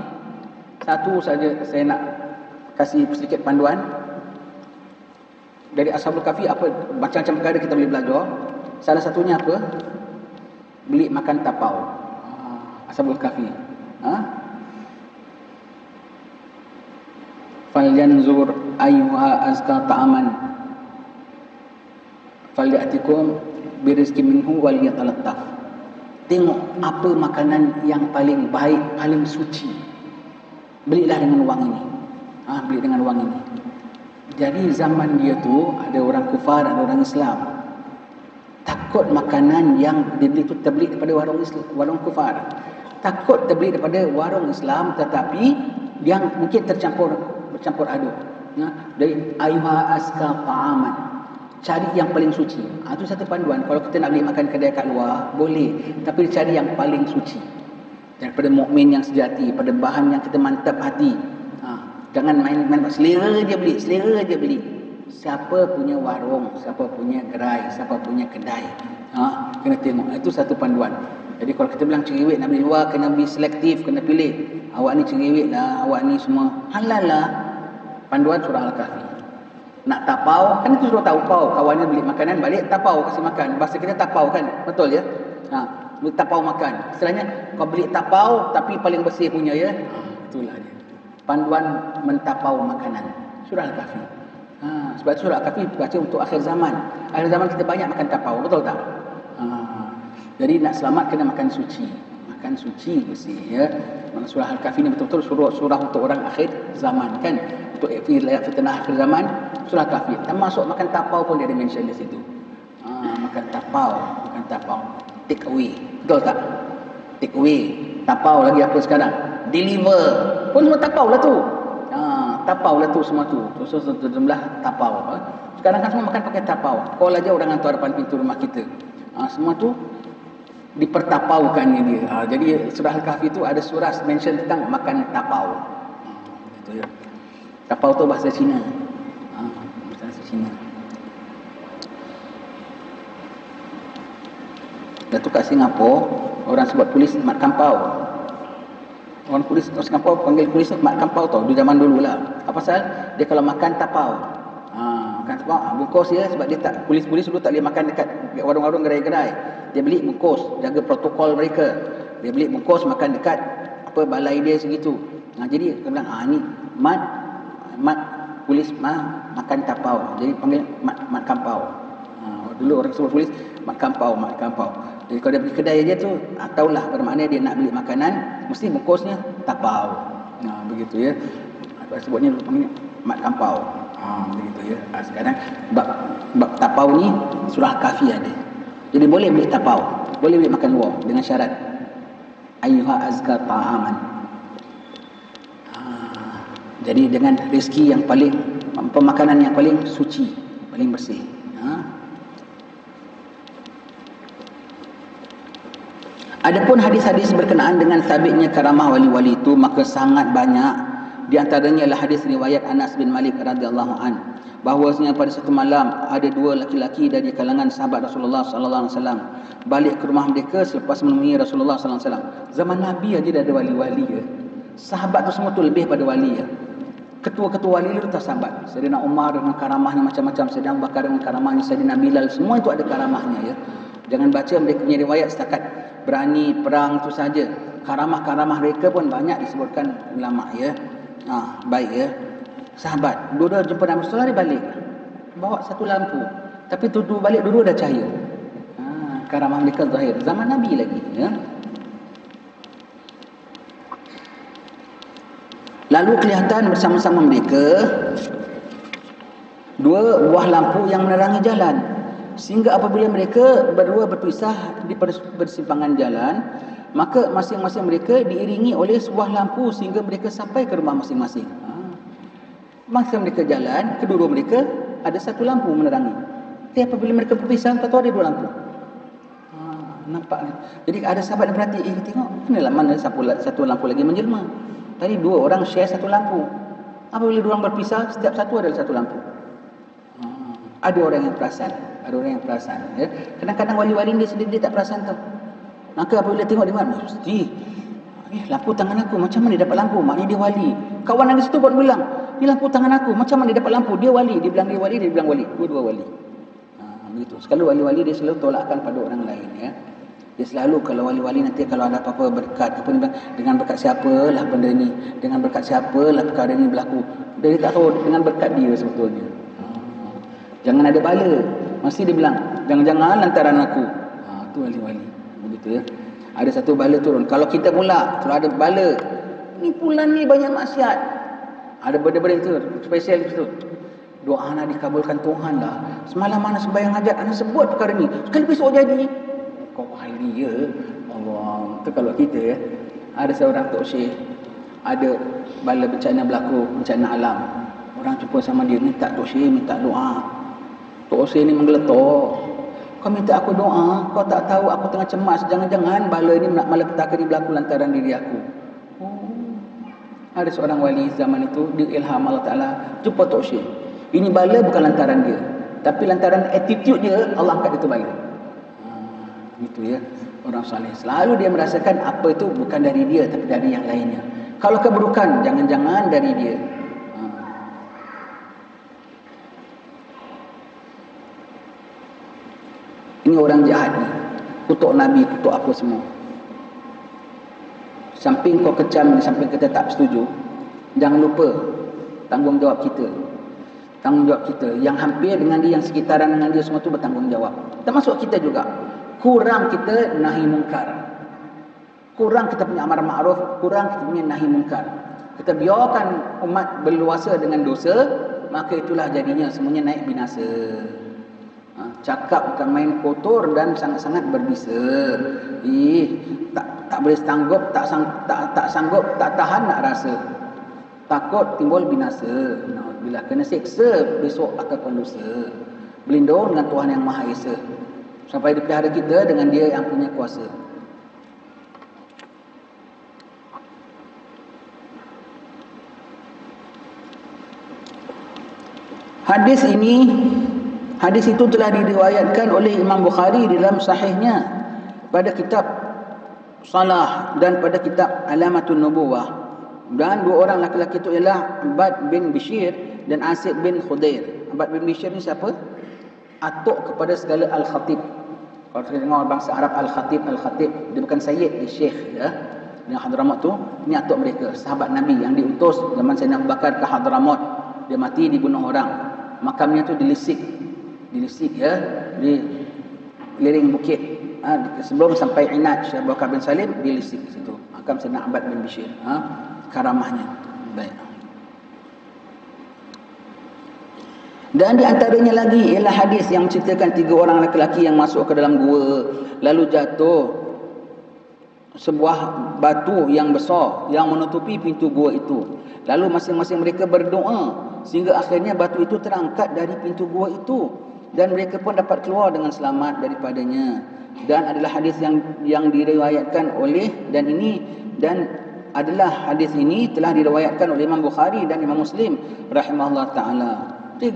satu saja saya nak kasih sedikit panduan. Dari Ashabul Kahfi apa macam-macam perkara kita boleh belajar. Salah satunya apa? Beli makan tapau. Ashabul Kahfi. Falyanzur ayyuha azka ta'aman falyatikum birizqin minhu waliyatalattaf. Tengok apa makanan yang paling baik, paling suci. Belilah dengan wang ini. Beli dengan wang ini. Jadi zaman dia tu ada orang kufar, ada orang Islam. Takut makanan yang dibeli itu terbeli daripada warung kufar. Takut terbeli daripada warung Islam, tetapi yang mungkin bercampur aduk. Dari ayuha aska ta'aman, cari yang paling suci. Itu satu panduan. Kalau kita nak beli makan kedai kat luar, boleh, tapi cari yang paling suci daripada mukmin yang sejati, pada bahan yang kita mantap hati. Jangan main selera je beli. Siapa punya warung, siapa punya gerai, siapa punya kedai, kena tengok. Itu satu panduan. Jadi kalau kita bilang cerewet nak beli luar, kena beli selektif, kena pilih. Awak ni cerewet lah, awak ni semua halal lah. Panduan surah Al-Kahfi. Nak tapau, kan itu suruh tahu pau. Kawannya beli makanan, balik tapau, kasih makan. Bahasa kita tapau kan, betul ya? Beli tapau makan. Istilahnya kau beli tapau tapi paling bersih punya ya. Itulah dia. Panduan mentapau makanan. Surah Al-Kahfi. Sebab surah Al-Kahfi baca untuk akhir zaman. Akhir zaman kita banyak makan tapau, betul tak? Jadi nak selamat kena makan suci. Makan suci bersih ya. Surah Al-Kahfi ni betul-betul surah untuk orang akhir zaman kan. Untuk fitnah akhir zaman, surah Al-Kahfi. Termasuk makan tapau pun dia ada mention di situ. Makan tapau. Take away. Betul tak? Take away. Tapau lagi apa sekarang? Deliver. Pun semua tapau lah tu. Tapau lah tu semua tu. Terus jumlah tapau. Sekarang kan semua makan pakai tapau. Call aja orang hantar depan pintu rumah kita. Semua tu dipertapaukannya dia. Jadi surah Al-Kahfi tu ada surah mention tentang makan tapau. Itu ya. Tapau tu bahasa Cina. Bahasa Cina. Datuk kat Singapura, orang sebut polis mat kampau. Orang polis kat Singapura panggil polis mat kampau tau. Di zaman dulu lah. Apa pasal? Dia kalau makan tapau. Makan tapau, bungkus ya. Sebab dia tak, polis-polis dulu tak boleh makan dekat warung-warung gerai-gerai. Dia beli bungkus, jaga protokol mereka. Dia beli bungkus makan dekat balai dia segitu. Jadi dia bilang, ni mat polis makan tapau. Jadi panggil mat kampau. Dulu orang sebut polis mat kampau. Jadi kalau dia pergi kedai aja tu, tahulah bermakna dia nak beli makanan, mesti bungkusnya tapau. Begitu ya. Sebutnya panggil mat kampau. Begitu ya. Sekarang bab tapau ni surah Kahfi ada. Jadi boleh beli tapau, boleh beli makan luar dengan syarat ayyuha azka ta'aman. Jadi dengan rezeki yang paling, pemakanan yang paling suci, paling bersih. Adapun hadis-hadis berkenaan dengan sabitnya karamah wali-wali itu maka sangat banyak. Di antaranya adalah hadis riwayat Anas bin Malik radhiyallahu an, bahwasanya pada satu malam ada dua laki-laki dari kalangan sahabat Rasulullah sallallahu alaihi wasallam balik ke rumah mereka selepas menemui Rasulullah sallallahu alaihi wasallam. Zaman Nabi aja dah ada wali-wali ya. Sahabat tu semua tu lebih pada wali ya. Ketua-ketua wali itu tak sahabat. Sayyidina Umar dengan karamahnya macam-macam, Sayyidina Abu Bakar dengan karamahnya, Sayyidina Bilal, semua itu ada karamahnya ya. Jangan baca mereka punya riwayat setakat berani perang tu saja. Karamah-karamah mereka pun banyak disebutkan ulama ya. Baik ya. Sahabat dua-dua jumpa Nabi sallallahu alaihi wasallam, dia balik bawa satu lampu, tapi dua balik dua-dua dah cahaya. Karamah mereka zahir zaman Nabi lagi ya. Lalu kelihatan bersama-sama mereka dua buah lampu yang menerangi jalan, sehingga apabila mereka berdua berpisah di persimpangan jalan, maka masing-masing mereka diiringi oleh sebuah lampu sehingga mereka sampai ke rumah masing-masing. Masa mereka jalan, kedua mereka ada satu lampu menerangi. Tapi apabila mereka berpisah, tak tahu ada dua lampu. Nampak ni. Jadi ada sahabat yang berhati, tengok mana satu lampu lagi menjelma. Tadi dua orang share satu lampu. Apabila dua orang berpisah, setiap satu adalah satu lampu. Ada orang yang perasan, ya. Kadang-kadang wali-wali dia sendiri dia tak perasan tau. Maka apabila tengok dia mana, mesti lampu tangan aku, macam mana dia dapat lampu? Maknanya dia wali. Kawan yang di situ pun bilang, ni lampu tangan aku, macam mana dia dapat lampu? Dia wali, dia bilang dia wali, dia bilang wali. Dua-dua wali. Begitu. Sekali wali-wali dia selalu tolakkan pada orang lain, ya. Dia selalu kalau wali-wali nanti kalau ada apa-apa berkat apa ni, dengan berkat siapalah benda ni, dengan berkat siapalah perkara ni berlaku. Dia tak tahu dengan berkat dia sebetulnya. Jangan ada bala. Mesti dia bilang, jangan-jangan lantaran aku. Tu wali-wali. Begitu, ya. Ada satu bala turun. Kalau kita pula, kalau ada bala, ni bulan ni banyak maksiat. Ada benda-benda itu spesial itu. Doa nak dikabulkan Tuhan lah. Semalam mana sembahyang hajat, anak sebut perkara ni. Sekali besok jadi. Kau wali, ya Allah. Itu kalau kita, ya. Ada seorang Tok Syekh, ada bala bencana berlaku, bencana alam. Orang jumpa sama dia, minta Tok Syekh, minta doa. Tok Syekh ni menggeletok. Kau minta aku doa, kau tak tahu aku tengah cemas. Jangan-jangan bala ni malapetaka ni berlaku lantaran diri aku. Ada seorang wali zaman itu, dia ilham Allah Ta'ala, jumpa Tok Syekh. Ini bala bukan lantaran dia, tapi lantaran attitude dia, Allah angkat itu bala. Gitu, ya. Orang saleh selalu dia merasakan apa itu bukan dari dia tapi dari yang lainnya. Kalau keburukan, jangan-jangan dari dia. Ini orang jahat ni, kutuk Nabi, kutuk apa semua. Samping kau kecam, samping kita tak setuju, jangan lupa tanggungjawab kita. Tanggungjawab kita yang hampir dengan dia, yang sekitaran dengan dia, semua tu bertanggungjawab. Termasuk kita juga. Kurang kita nahi mungkar, kurang kita punya amar ma'ruf, kurang kita punya nahi mungkar. Kita biarkan umat berluasa dengan dosa, maka itulah jadinya semuanya naik binasa. Cakap bukan main kotor dan sangat-sangat berbisa. Tak boleh sanggup, tak sanggup, tak tahan nak rasa. Takut timbul binasa. Bila kena seksa besok akan lusa. Berlindung dengan Tuhan yang Maha Esa, sampai dipelihara kita dengan dia yang punya kuasa. Hadis itu telah diriwayatkan oleh Imam Bukhari di dalam sahihnya pada kitab Salah dan pada kitab Alamatun Nubuwah. Dan dua orang laki-laki itu ialah Abad bin Bishir dan Asib bin Khudair. Abad bin Bishir ni siapa? Atuk kepada segala Al-Khatib. Kalau kita dengar bangsa Arab Al-Khatib, dia bukan Sayyid, dia Syekh, ya. Yang Hadramaut tu, ni atuk mereka, sahabat Nabi yang diutus zaman Sayyidina Abu Bakar ke Hadramaut. Dia mati dibunuh orang. Makamnya tu dilisik, ya, di lereng bukit. Sebelum sampai Inat, Syekh Abu Bakar bin Salim dilisik di situ. Makam Sayyidina Abad bin Bishir. Karamahnya. Baik. Dan di antaranya lagi ialah hadis yang menceritakan 3 orang lelaki yang masuk ke dalam gua, lalu jatuh sebuah batu yang besar yang menutupi pintu gua itu. Lalu masing-masing mereka berdoa sehingga akhirnya batu itu terangkat dari pintu gua itu dan mereka pun dapat keluar dengan selamat daripadanya. Dan adalah hadis yang diriwayatkan oleh dan adalah hadis ini telah diriwayatkan oleh Imam Bukhari dan Imam Muslim rahimahullah taala. 3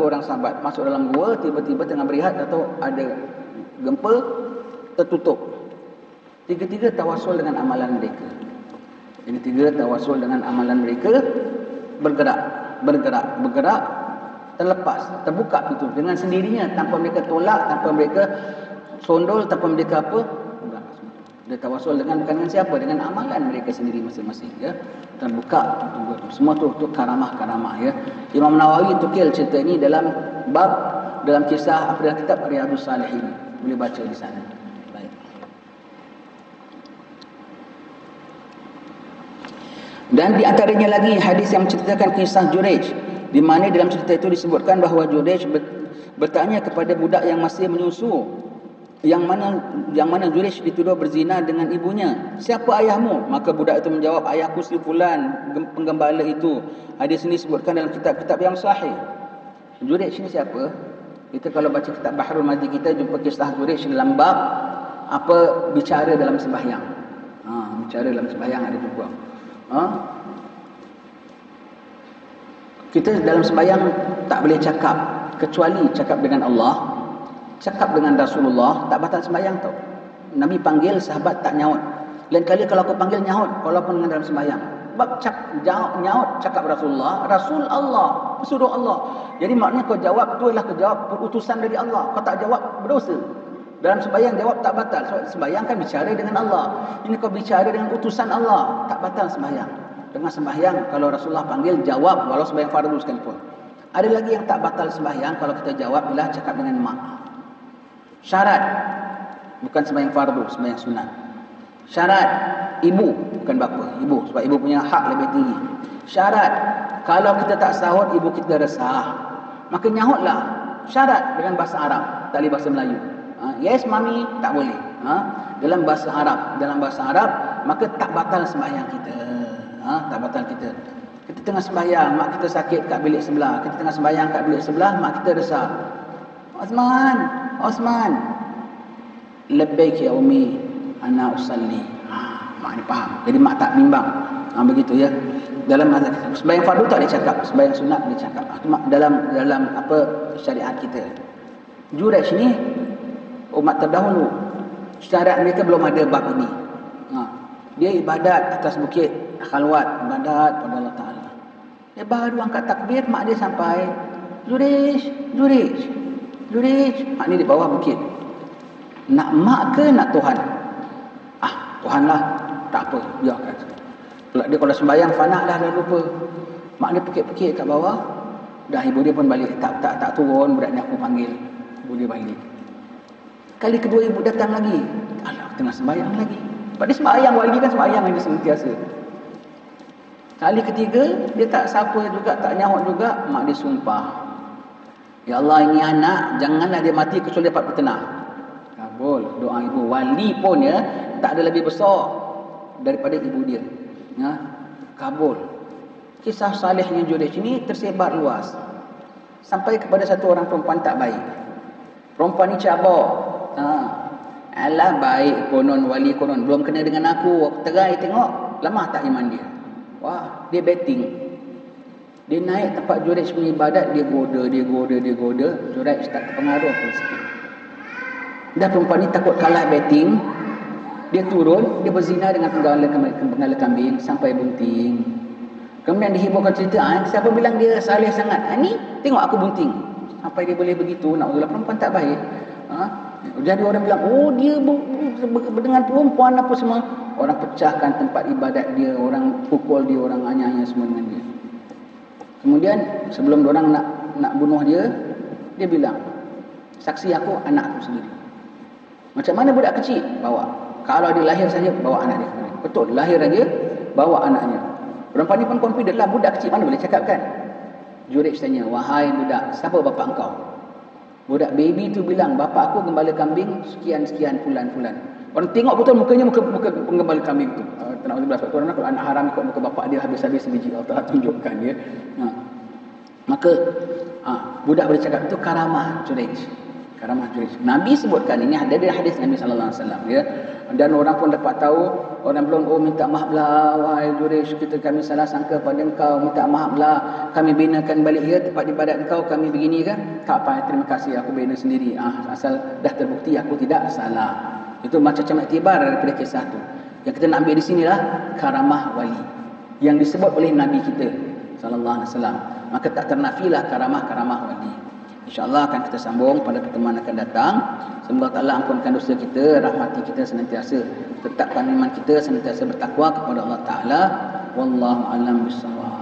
orang sahabat masuk dalam gua, tiba-tiba tengah berehat atau ada gempa, tertutup. 3 tawasul dengan amalan mereka. Ini 3 tawasul dengan amalan mereka, bergerak, terlepas, terbuka pintu dengan sendirinya, tanpa mereka tolak, tanpa mereka sondol, tanpa mereka apa. Dia tawasul bukan dengan siapa, dengan amalan mereka sendiri masing-masing, ya. Terbuka pintu. Semua tu karamah, ya. Imam Nawawi tukil cerita ini dalam kisah dalam kitab Riyadhus Salihin. Boleh baca di sana. Baik. Dan di antaranya lagi hadis yang menceritakan kisah Jurayj, di mana dalam cerita itu disebutkan bahawa Jurayj bertanya kepada budak yang masih menyusu, yang mana Jurayj dituduh berzina dengan ibunya. Siapa ayahmu? Maka budak itu menjawab, ayahku si fulan, penggembala itu. Hadis ini disebutkan dalam kitab-kitab yang sahih. Jurayj ini siapa? Kita kalau baca kitab Bahrul Madi kita jumpa kisah Jurayj dalam bab apa bicara dalam sembahyang. Bicara dalam sembahyang ada juga. Kita dalam sembahyang tak boleh cakap kecuali cakap dengan Allah, cakap dengan Rasulullah, tak batal sembahyang tau. Nabi panggil sahabat tak nyaut. Lain kali kalau aku panggil nyaut walaupun dengan dalam sembahyang. Sebab nyaut cakap Rasulullah, Rasul Allah, pesuruh Allah. Jadi maknanya kau jawab tu adalah kau jawab utusan dari Allah. Kau tak jawab berdosa. Dalam sembahyang jawab tak batal. So, sembahyang kan bicara dengan Allah. Ini kau bicara dengan utusan Allah, tak batal sembahyang. Dengan sembahyang kalau Rasulullah panggil jawab walau sembahyang fardu sekalipun. Ada lagi yang tak batal sembahyang kalau kita jawab ialah cakap dengan mak. Syarat bukan sembahyang fardu, sembahyang sunat. Syarat ibu bukan bapa, ibu sebab ibu punya hak lebih tinggi. Syarat kalau kita tak sahut ibu kita resah, maka nyahutlah. Syarat dengan bahasa Arab, tak boleh bahasa Melayu. Yes mami tak boleh. Dalam bahasa Arab maka tak batal sembahyang kita. Tak batal kita. Kita tengah sembahyang, mak kita sakit kat bilik sebelah. Kita tengah sembahyang kat bilik sebelah, mak kita resah. Osman. Labbaik ya ummi, ana usalli. Mak ni faham. Jadi mak tak bimbang. Begitu ya. Dalam sembahyang fardu tak boleh cakap, sembahyang sunat boleh cakap. Dalam apa syariat kita. Jurayj ni umat terdahulu. Syariat mereka belum ada bab ini. Dia ibadat atas bukit khalwat, ibadat pada Allah Ta'ala. Dia baru angkat takbir, mak dia sampai. Jurayj. Mak ni di bawah bukit. Nak mak ke nak Tuhan? Tuhan lah. Tak apa, biarkan. Dia kalau sembahyang fana dah lupa. Mak dia pekik-pekik kat bawah. Dah ibu dia pun balik. Tak turun, budak ni aku panggil. Ibu dia balik. Kali kedua ibu datang lagi. Alah, tengah sembahyang lagi. Sebab dia sembahyang, wali kan sembahyang yang dia sentiasa. Kali ketiga, dia tak sapa juga, tak nyahut juga. Mak dia sumpah, ya Allah, ini anak, janganlah dia mati kecuali dapat bertenang. Kabul doa ibu. Wali pun ya, tak ada lebih besar daripada ibu dia. Kabul. Kisah salihnya Jurayj ini tersebar luas. Sampai kepada satu orang perempuan tak baik. Perempuan ni cabar. Alah baik konon wali konon, belum kena dengan aku terai tengok lemah tak iman dia. Wah, dia betting. Dia naik tempat Jurayj punya ibadat, dia goda. Jurayj tak terpengaruh pun sikit. Dah perempuan ni takut kalah betting, dia turun, dia berzina dengan penggala kambing sampai bunting. Kemudian dihiburkan cerita, siapa bilang dia saleh sangat? Ni tengok aku bunting. Sampai dia boleh begitu, naudzubillah, perempuan tak baik. Jadi orang bilang, dia dengan perempuan apa semua. Orang pecahkan tempat ibadat dia, orang pukul dia, orang anyah semua dengan dia. Kemudian sebelum orang nak bunuh dia, dia bilang, saksi aku anak aku sendiri. Macam mana budak kecil? Bawa. Kalau dia lahir saja, bawa anak dia. Betul, lahir saja, bawa anaknya. Perempuan ni pun confident lah, budak kecil mana boleh cakap kan? Jurayj tanya, wahai budak, siapa bapa engkau? Budak baby tu bilang, bapa aku gembala kambing sekian-sekian fulan-fulan. Orang tengok betul mukanya muka penggembala kambing tu. Tenang sebab tu orang kalau anak haram ikut muka bapa dia habis-habis sebiji Allah tunjukkan dia. Maka budak boleh cakap itu karamah Jurayj. Karamah Jurayj. Nabi sebutkan ini ada di hadis Nabi sallallahu alaihi wasallam ya. Dan orang pun dapat tahu, orang belum minta maaflah wahai Jurayj, kami salah sangka pada engkau, minta maaflah, kami binakan balik ya tempat ibadat engkau, kami begini kan. Tak apa, terima kasih, aku bina sendiri. Asal dah terbukti aku tidak salah. Itu macam-macam iktibar daripada kisah tu. Yang kita nak ambil di sinilah karamah wali yang disebut oleh Nabi kita sallallahu alaihi wasallam. Maka tak ternafilah karamah-karamah wali. InsyaAllah akan kita sambung pada pertemuan akan datang. Semoga Allah ampunkan dosa kita, rahmati kita senantiasa, tetapkan iman kita senantiasa bertakwa kepada Allah Ta'ala. Wallahu a'lam bishawab.